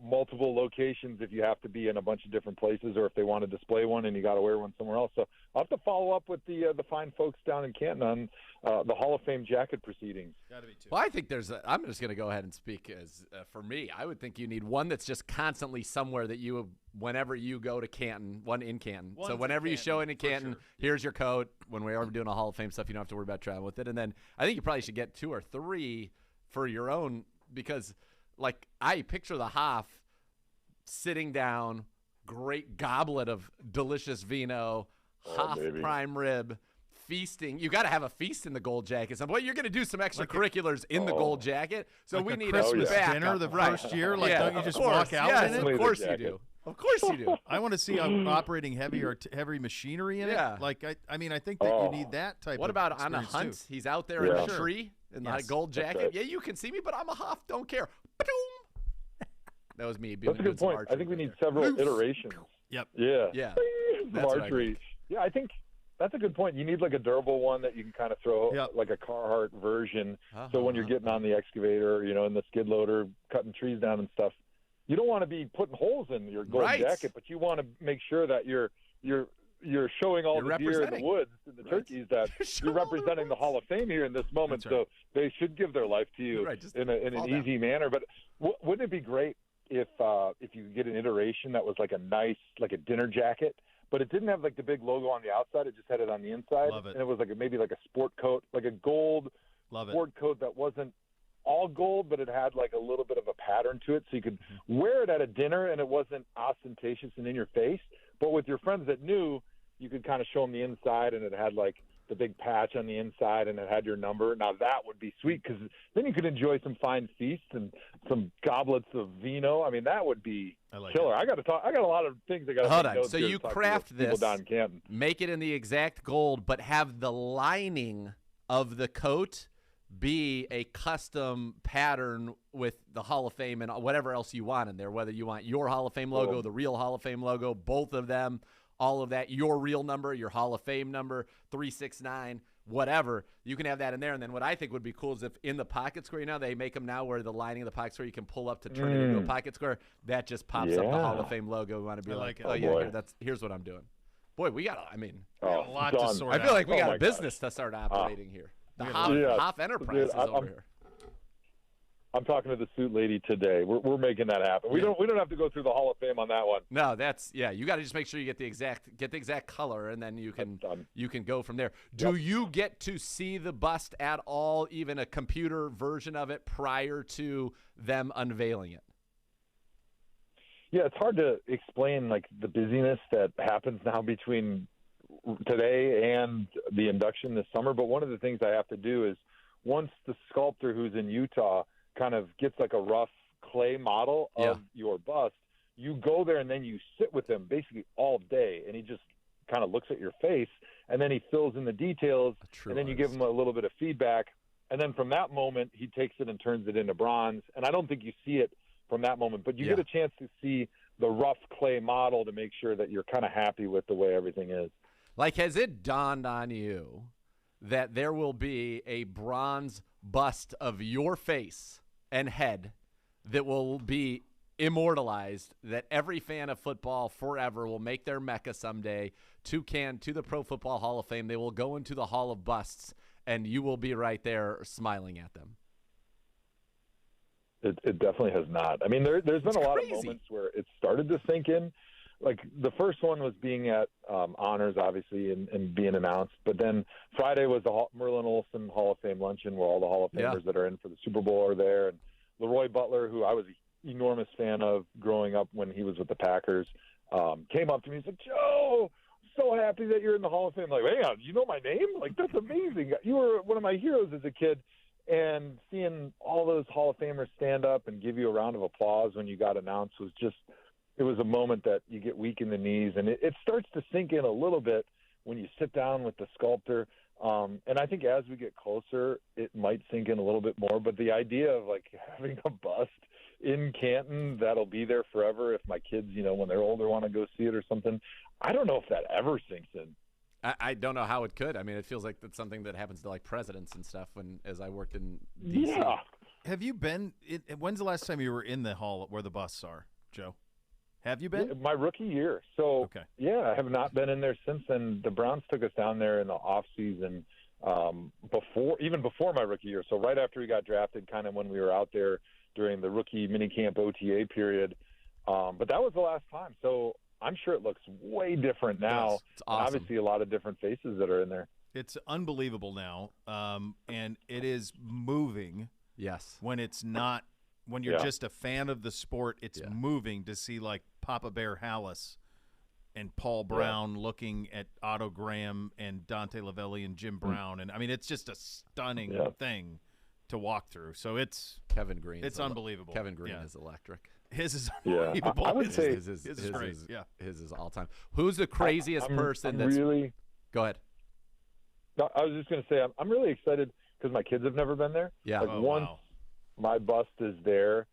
multiple locations if you have to be in a bunch of different places, or if they want to display one and you got to wear one somewhere else. So I'll have to follow up with the fine folks down in Canton on the Hall of Fame jacket proceedings. Got to be two. Well, I think I'm just going to go ahead and speak as for me. I would think you need one that's just constantly somewhere that whenever you go to Canton, one in Canton. One's so in whenever you show in Canton, for Canton, sure. here's your coat. When we're ever doing a Hall of Fame stuff, you don't have to worry about traveling with it. And then I think you probably should get 2 or 3 for your own, because like I picture the Hoff sitting down, great goblet of delicious vino, Hoff baby. prime rib, feasting. You got to have a feast in the gold jacket. But you're going to do some extracurriculars in the gold jacket. So Like we a need Christmas a backup. dinner the Right. first year. Like, Yeah, don't you of just course. walk out Yes, in it? of Only the course you jacket. do. Of course you do. I want to see operating heavy machinery in Yeah. it. Like, I mean, I think that you need that type. What of about on a experience, hunt? too. He's out there in Yeah. a tree in the Yes, gold that's jacket. right. Yeah, you can see me, but I'm a Hoff. Don't care. Ba-doom. That was me. That's a good point. I think we need several iterations. Yep. Yeah. Yeah. Some That's what I archery. think. Yeah, I think that's a good point. You need like a durable one that you can kind of throw Yep. like a Carhartt version. Uh-huh. So when you're getting on the excavator, in the skid loader, cutting trees down and stuff, you don't want to be putting holes in your gold Right. jacket, but you want to make sure that you're showing all You're the deer and the representing. woods and the Right. turkeys that showing you're all the representing the woods. Hall of Fame here in this moment. That's right. So they should give their life to you Right, just in an fall down. easy manner. But wouldn't it be great if you could get an iteration that was like a nice, like a dinner jacket, but it didn't have like the big logo on the outside. It just had it on the inside. Love it. And it was like maybe like a sport coat, like a gold Love it. sport coat that wasn't all gold, but it had like a little bit of a pattern to it. So you could wear it at a dinner and it wasn't ostentatious and in your face. But with your friends that knew, you could kind of show them the inside, and it had like the big patch on the inside, and it had your number. Now that would be sweet, because then you could enjoy some fine feasts and some goblets of vino. I mean, that would be I like killer. it. I got to talk. I got a lot of things I got to Hold take on. notes So here you to talk to craft the people this, down in Canton. make it in the exact gold, but have the lining of the coat be a custom pattern with the Hall of Fame and whatever else you want in there, whether you want your Hall of Fame logo, Cool. the real Hall of Fame logo, both of them, all of that, your real number, your Hall of Fame number, 369, whatever. You can have that in there. And then what I think would be cool is if in the pocket square, they make them now where the lining of the pocket square, you can pull up to turn it into a pocket square. That just pops up the Hall Yeah. of Fame logo. We want to be I like, like it. oh, Oh, yeah, boy. here's what I'm doing. Boy, we got, a Oh, lot to done. sort I feel like we Oh got my a business to start operating here. The Yeah. Hoff, Yeah. Hoff Enterprises Dude, over here. I'm talking to the suit lady today. We're making that happen. We don't have to go through the Hall of Fame on that one. No, you got to just make sure you get the exact color, and then you can That's done. you can go from there. Do you get to see the bust at all, even a computer version of it, prior to them unveiling it? Yeah, it's hard to explain like the busyness that happens now between today and the induction this summer. But one of the things I have to do is once the sculptor who's in Utah kind of gets like a rough clay model of your bust, you go there and then you sit with him basically all day, and he just kind of looks at your face, and then he fills in the details, and then you give him a little bit of feedback. And then from that moment, he takes it and turns it into bronze. And I don't think you see it from that moment, but you get a chance to see the rough clay model to make sure that you're kind of happy with the way everything is. Like, has it dawned on you that there will be a bronze bust of your face and head that will be immortalized, that every fan of football forever will make their Mecca someday to the Pro Football Hall of Fame? They will go into the Hall of Busts, and you will be right there smiling at them. It definitely has not. I mean, there's been a lot of moments where it started to sink in. Like the first one was being at honors, obviously, and being announced. But then Friday was the Merlin Olsen Hall of Fame luncheon, where all the Hall of Famers that are in for the Super Bowl are there. And Leroy Butler, who I was an enormous fan of growing up when he was with the Packers, came up to me and said, "Joe, so happy that you're in the Hall of Fame." I'm like, "Man, you know my name? Like, that's amazing. You were one of my heroes as a kid." And seeing all those Hall of Famers stand up and give you a round of applause when you got announced was just – it was a moment that you get weak in the knees, and it starts to sink in a little bit when you sit down with the sculptor. And I think as we get closer, it might sink in a little bit more. But the idea of like having a bust in Canton that'll be there forever, if my kids, when they're older, want to go see it or something, I don't know if that ever sinks in. I don't know how it could. I mean, it feels like that's something that happens to like presidents and stuff. As I worked in D.C. Yeah. Have you been? When's the last time you were in the hall where the busts are, Joe? Have you been? My rookie year. So, okay. Yeah, I have not been in there since then. The Browns took us down there in the off season before my rookie year. So right after we got drafted, kind of when we were out there during the rookie minicamp OTA period. But that was the last time. So I'm sure it looks way different now. Yes, it's awesome. Obviously, a lot of different faces that are in there. It's unbelievable now, and it is moving. Yes. When it's not, when you're just a fan of the sport, it's moving to see like Papa Bear Hallis and Paul Brown looking at Otto Graham and Dante Lavelli and Jim Brown, and I mean it's just a stunning thing to walk through. So it's Kevin Green. It's unbelievable. Kevin Green is electric. His is unbelievable. I would say his is great. His is all time. Who's the craziest person I'm that's really? Go ahead. No, I was just going to say I'm really excited because my kids have never been there. Yeah. Like once my bust is there,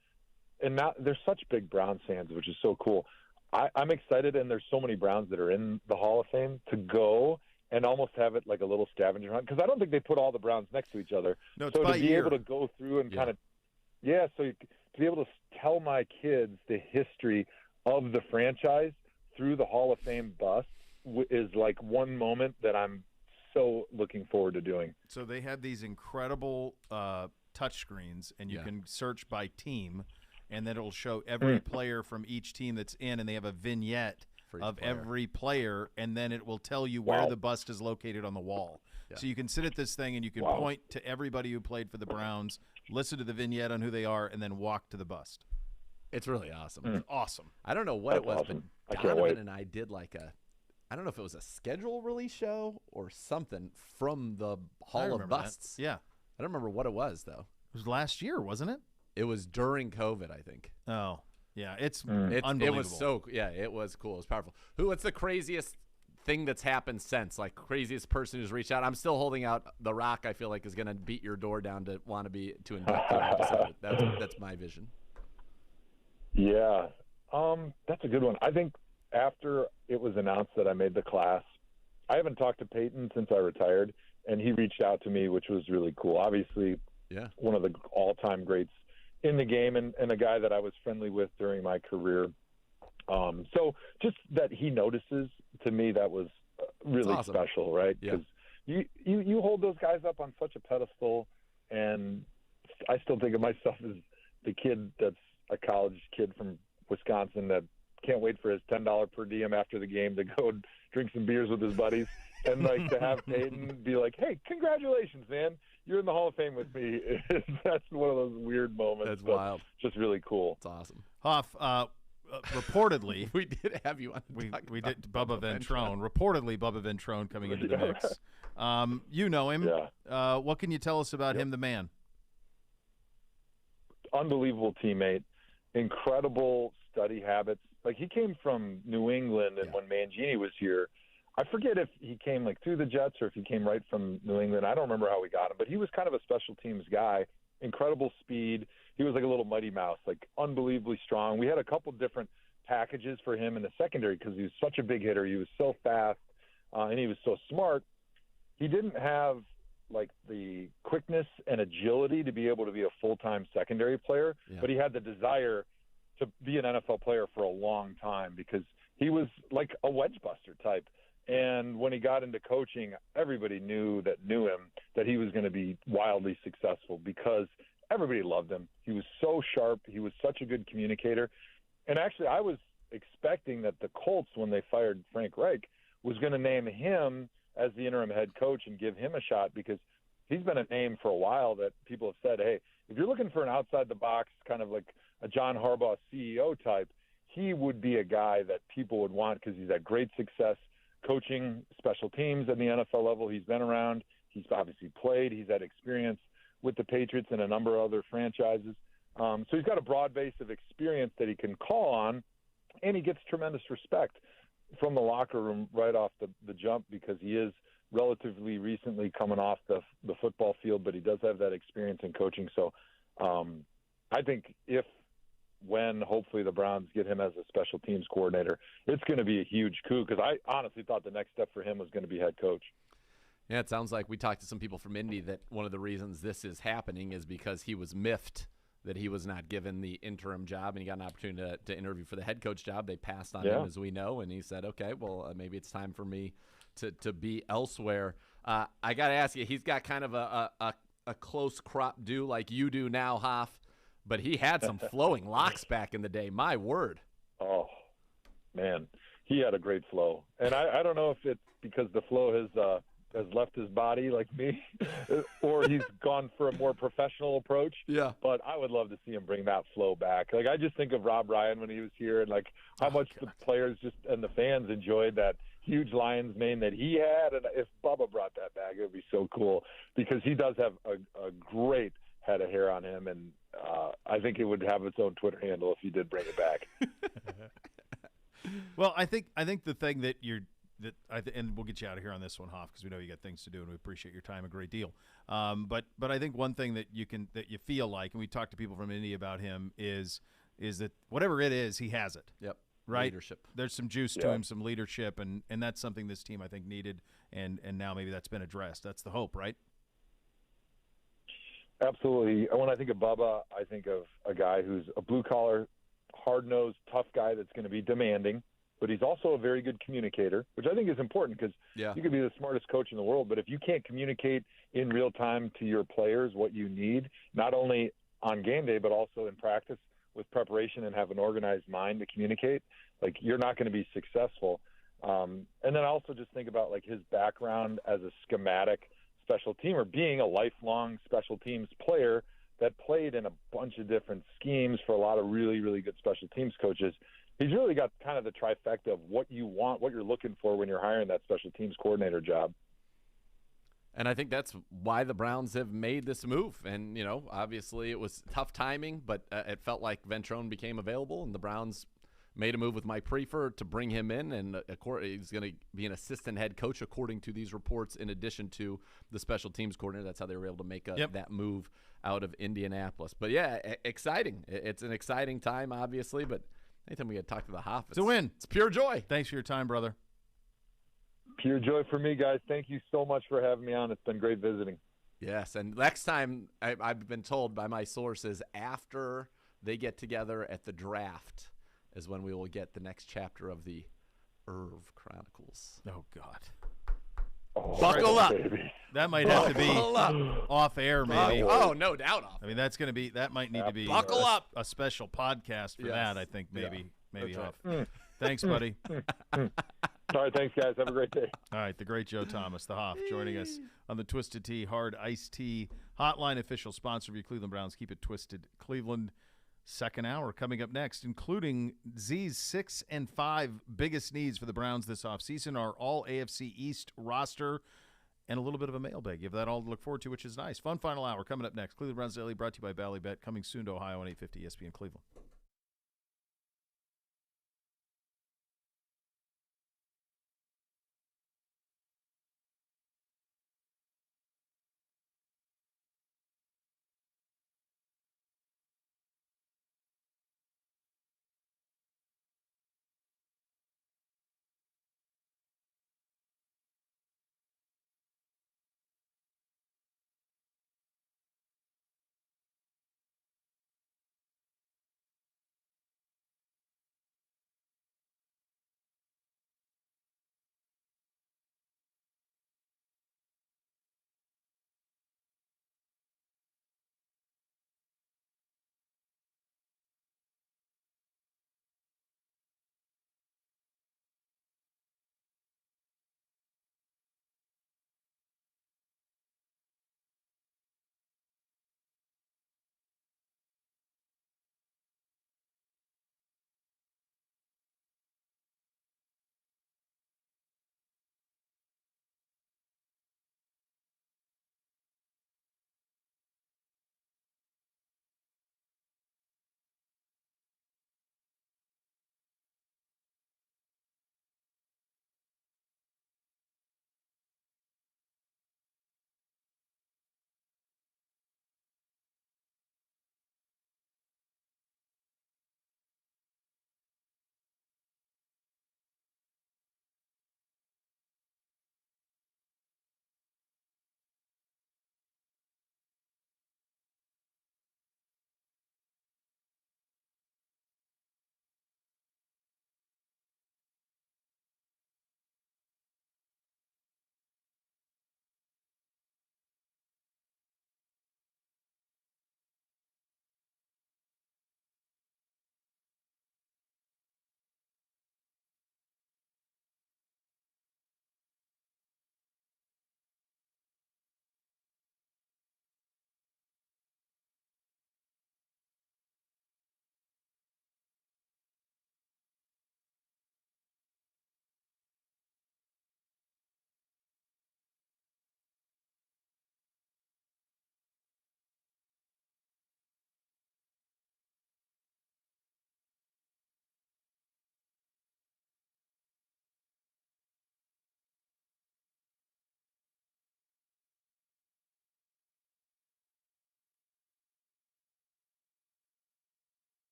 and now they're such big Browns fans, which is so cool. I'm excited, and there's so many Browns that are in the Hall of Fame to go and almost have it like a little scavenger hunt because I don't think they put all the Browns next to each other. No, so to be able to go through and kind of to be able to tell my kids the history of the franchise through the Hall of Fame bust is like one moment that I'm so looking forward to doing. So they have these incredible touch screens, and you can search by team, and then it'll show every player from each team that's in, and they have a vignette of every player, and then it will tell you where the bust is located on the wall. Yeah. So you can sit at this thing, and you can point to everybody who played for the Browns, listen to the vignette on who they are, and then walk to the bust. It's really awesome. It's awesome. I don't know what it was, but Donovan and I did like I don't know if it was a schedule release show or something from the Hall of Busts. That. Yeah. I don't remember what it was, though. It was last year, wasn't it? It was during COVID, I think. Oh, yeah. It's unbelievable. It was it was cool. It was powerful. What's the craziest thing that's happened since? Like, craziest person who's reached out? I'm still holding out. The Rock, I feel like, is going to beat your door down to want to induct you. That's my vision. Yeah. That's a good one. I think after it was announced that I made the class, I haven't talked to Peyton since I retired, and he reached out to me, which was really cool. Obviously, one of the all-time greats in the game and a guy that I was friendly with during my career. So just that he notices, to me, that was really special, right? Because you hold those guys up on such a pedestal, and I still think of myself as the kid that's a college kid from Wisconsin that can't wait for his $10 per diem after the game to go drink some beers with his buddies. And like to have Peyton be like, "Hey, congratulations, man! You're in the Hall of Fame with me." That's one of those weird moments. That's wild. Just really cool. It's awesome. Hoff, reportedly, we did have you on. We did Bubba Ventrone. Reportedly, Bubba Ventrone coming into the mix. You know him. Yeah. What can you tell us about him, the man? Unbelievable teammate. Incredible study habits. Like he came from New England, and when Mangini was here, I forget if he came like through the Jets or if he came right from New England. I don't remember how we got him, but he was kind of a special teams guy. Incredible speed. He was like a little Mighty Mouse, like unbelievably strong. We had a couple different packages for him in the secondary because he was such a big hitter. He was so fast, and he was so smart. He didn't have like the quickness and agility to be able to be a full-time secondary player, but he had the desire to be an NFL player for a long time because he was like a wedge buster type. And when he got into coaching, everybody knew him that he was going to be wildly successful because everybody loved him. He was so sharp. He was such a good communicator. And actually, I was expecting that the Colts, when they fired Frank Reich, was going to name him as the interim head coach and give him a shot because he's been a name for a while that people have said, hey, if you're looking for an outside-the-box kind of like a John Harbaugh CEO type, he would be a guy that people would want because he's had great success coaching special teams at the NFL level. He's been around. He's obviously played. He's had experience with the Patriots and a number of other franchises. So he's got a broad base of experience that he can call on, and he gets tremendous respect from the locker room right off the jump because he is relatively recently coming off the football field, but he does have that experience in coaching. So I think when hopefully the Browns get him as a special teams coordinator, it's going to be a huge coup because I honestly thought the next step for him was going to be head coach. Yeah, it sounds like we talked to some people from Indy that one of the reasons this is happening is because he was miffed that he was not given the interim job, and he got an opportunity to interview for the head coach job. They passed on him, as we know, and he said, okay, well, maybe it's time for me to be elsewhere. I got to ask you, he's got kind of a close crop due like you do now, Hoff, but he had some flowing locks back in the day. My word. Oh, man. He had a great flow. And I don't know if it's because the flow has left his body like me or he's gone for a more professional approach. Yeah. But I would love to see him bring that flow back. Like, I just think of Rob Ryan when he was here and, like, how much the players and the fans enjoyed that huge Lions mane that he had. And if Bubba brought that back, it would be so cool because he does have a great head of hair on him. And I think it would have its own Twitter handle if he did bring it back. Well, I think the thing that and we'll get you out of here on this one, Hoff, because we know you got things to do, and we appreciate your time a great deal. But I think one thing that you feel like, and we talked to people from Indy about him, is that whatever it is, he has it. Yep. Right. Leadership. There's some juice to him, some leadership, and that's something this team I think needed, and now maybe that's been addressed. That's the hope, right? Absolutely. When I think of Bubba, I think of a guy who's a blue-collar, hard-nosed, tough guy that's going to be demanding, but he's also a very good communicator, which I think is important because you could be the smartest coach in the world, but if you can't communicate in real time to your players what you need, not only on game day but also in practice with preparation and have an organized mind to communicate, like you're not going to be successful. And then I also just think about like his background as a schematic special teamer, being a lifelong special teams player that played in a bunch of different schemes for a lot of really, really good special teams coaches. He's really got kind of the trifecta of what you want, what you're looking for when you're hiring that special teams coordinator job. And I think that's why the Browns have made this move. And, obviously it was tough timing, but it felt like Ventrone became available, and the Browns made a move with Mike Prefer to bring him in, and he's going to be an assistant head coach according to these reports, in addition to the special teams coordinator. That's how they were able to make that move out of Indianapolis. But, yeah, exciting. It's an exciting time, obviously, but anytime we get to talk to the Hoff, it's a win. It's pure joy. Thanks for your time, brother. Pure joy for me, guys. Thank you so much for having me on. It's been great visiting. Yes, and next time, I've been told by my sources, after they get together at the draft is when we will get the next chapter of the Irv Chronicles. Oh, God. Oh, Buckle up. Baby. That might have to be off air, maybe. Oh, no doubt off. I mean, that might need to be Buckle up. A special podcast for that, I think, maybe. Maybe That's off. right. Thanks, buddy. All right, thanks, guys. Have a great day. All right, the great Joe Thomas, the Hoff, joining us on the Twisted Tea Hard Iced Tea Hotline, official sponsor of your Cleveland Browns. Keep it twisted. Cleveland, second hour coming up next, including Z's 6 and 5 biggest needs for the Browns this offseason, our all AFC East roster, and a little bit of a mailbag. You have that all to look forward to, which is nice. Fun final hour coming up next. Cleveland Browns Daily, brought to you by Ballybet, coming soon to Ohio on 850 ESPN Cleveland.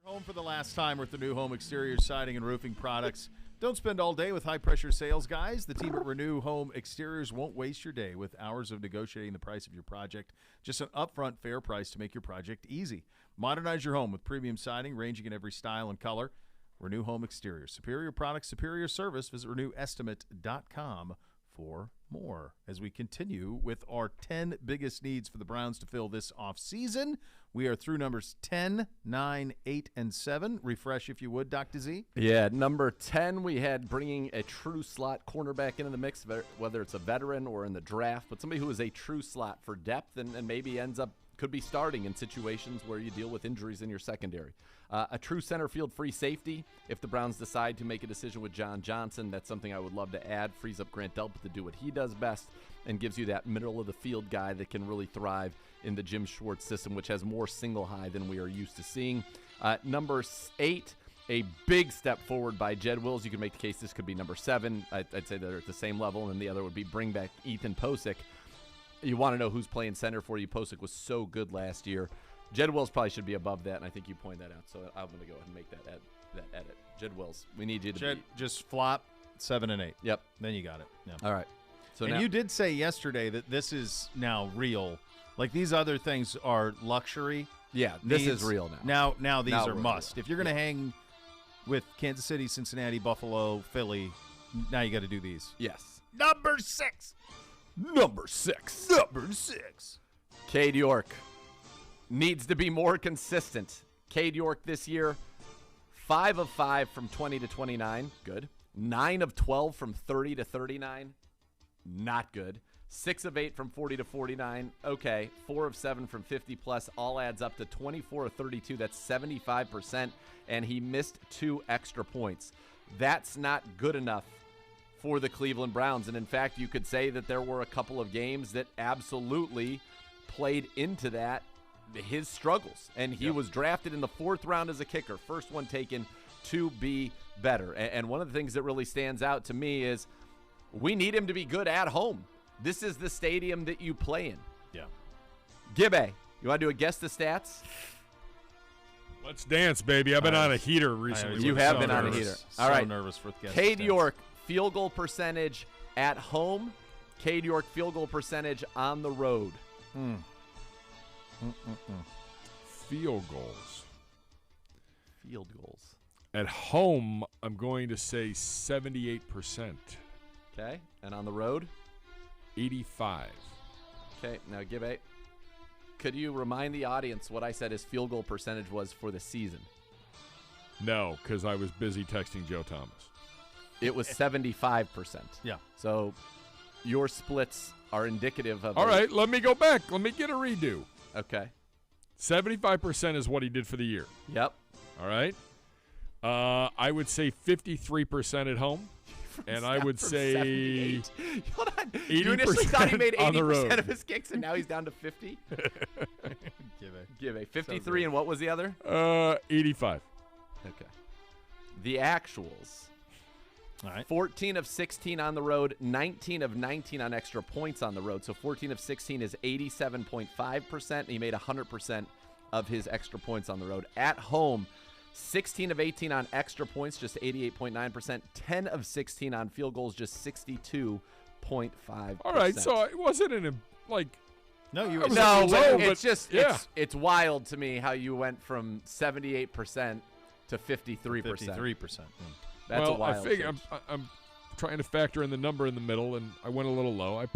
Home for the last time with the new home exterior siding and roofing products. Don't spend all day with high-pressure sales guys. The team at Renew Home Exteriors won't waste your day with hours of negotiating the price of your project. Just an upfront, fair price to make your project easy. Modernize your home with premium siding ranging in every style and color. Renew Home Exteriors. Superior products, superior service. Visit renewestimate.com for more. As we continue with our 10 biggest needs for the Browns to fill this offseason, we are through numbers 10, 9, 8, and 7. Refresh, if you would, Dr. Z. Yeah, number 10, we had bringing a true slot cornerback into the mix, whether it's a veteran or in the draft, but somebody who is a true slot for depth and maybe could be starting in situations where you deal with injuries in your secondary. A true center field free safety. If the Browns decide to make a decision with John Johnson, that's something I would love to add. Frees up Grant Delpit to do what he does best and gives you that middle of the field guy that can really thrive in the Jim Schwartz system, which has more single high than we are used to seeing. Number 8, a big step forward by Jed Wills. You can make the case this could be number 7. I'd say they're at the same level, and the other would be bring back Ethan Posick. You want to know who's playing center for you. Posick was so good last year. Jed Wills probably should be above that, and I think you pointed that out. So I'm going to go ahead and make that edit. Jed Wills, we need you to just flop 7 and 8. Yep. Then you got it. Yeah. All right. So and now, you did say yesterday that this is now real. Like these other things are luxury. Yeah, this is real now. Now these are we're must. real. If you're going to hang with Kansas City, Cincinnati, Buffalo, Philly, now you got to do these. Yes. Number 6. Number 6. Cade York needs to be more consistent. Cade York this year, 5 of 5 from 20 to 29. Good. 9 of 12 from 30 to 39. Not good. 6 of 8 from 40 to 49. Okay. 4 of 7 from 50 plus. All adds up to 24 of 32. That's 75%. And he missed 2 extra points. That's not good enough for the Cleveland Browns. And in fact, you could say that there were a couple of games that absolutely played into that, his struggles. And he was drafted in the 4th round as a kicker. First one taken to be better. And one of the things that really stands out to me is we need him to be good at home. This is the stadium that you play in. Yeah. Gibbe, you want to do a guess the stats? Let's dance, baby. I've been on a heater recently. You have been on a heater. All right. Nervous for the Cade York, field goal percentage at home. Cade York, field goal percentage on the road. Field goals. Field goals. At home, I'm going to say 78%. Okay. And on the road? 85. Okay. Now, Gibbe, could you remind the audience what I said his field goal percentage was for the season? No, because I was busy texting Joe Thomas. It was 75%. Yeah. So your splits are indicative of. All right, let me go back. Let me get a redo. Okay. 75% is what he did for the year. Yep. All right. I would say 53% at home. And I would say hold on. You initially thought he made 80% of his kicks, and now he's down to 50? Give a 53, and what was the other? 85. Okay. The actuals. All right. 14 of 16 on the road, 19 of 19 on extra points on the road. So 14 of 16 is 87.5%, and he made 100% of his extra points on the road. At home, 16 of 18 on extra points, just 88.9%. 10 of 16 on field goals, just 62.5%. All right, so it wasn't No, you were no, low, it's but just it's wild to me how you went from 78% to 53%. 53%. That's a wild. I'm trying to factor in the number in the middle, and I went a little low. I probably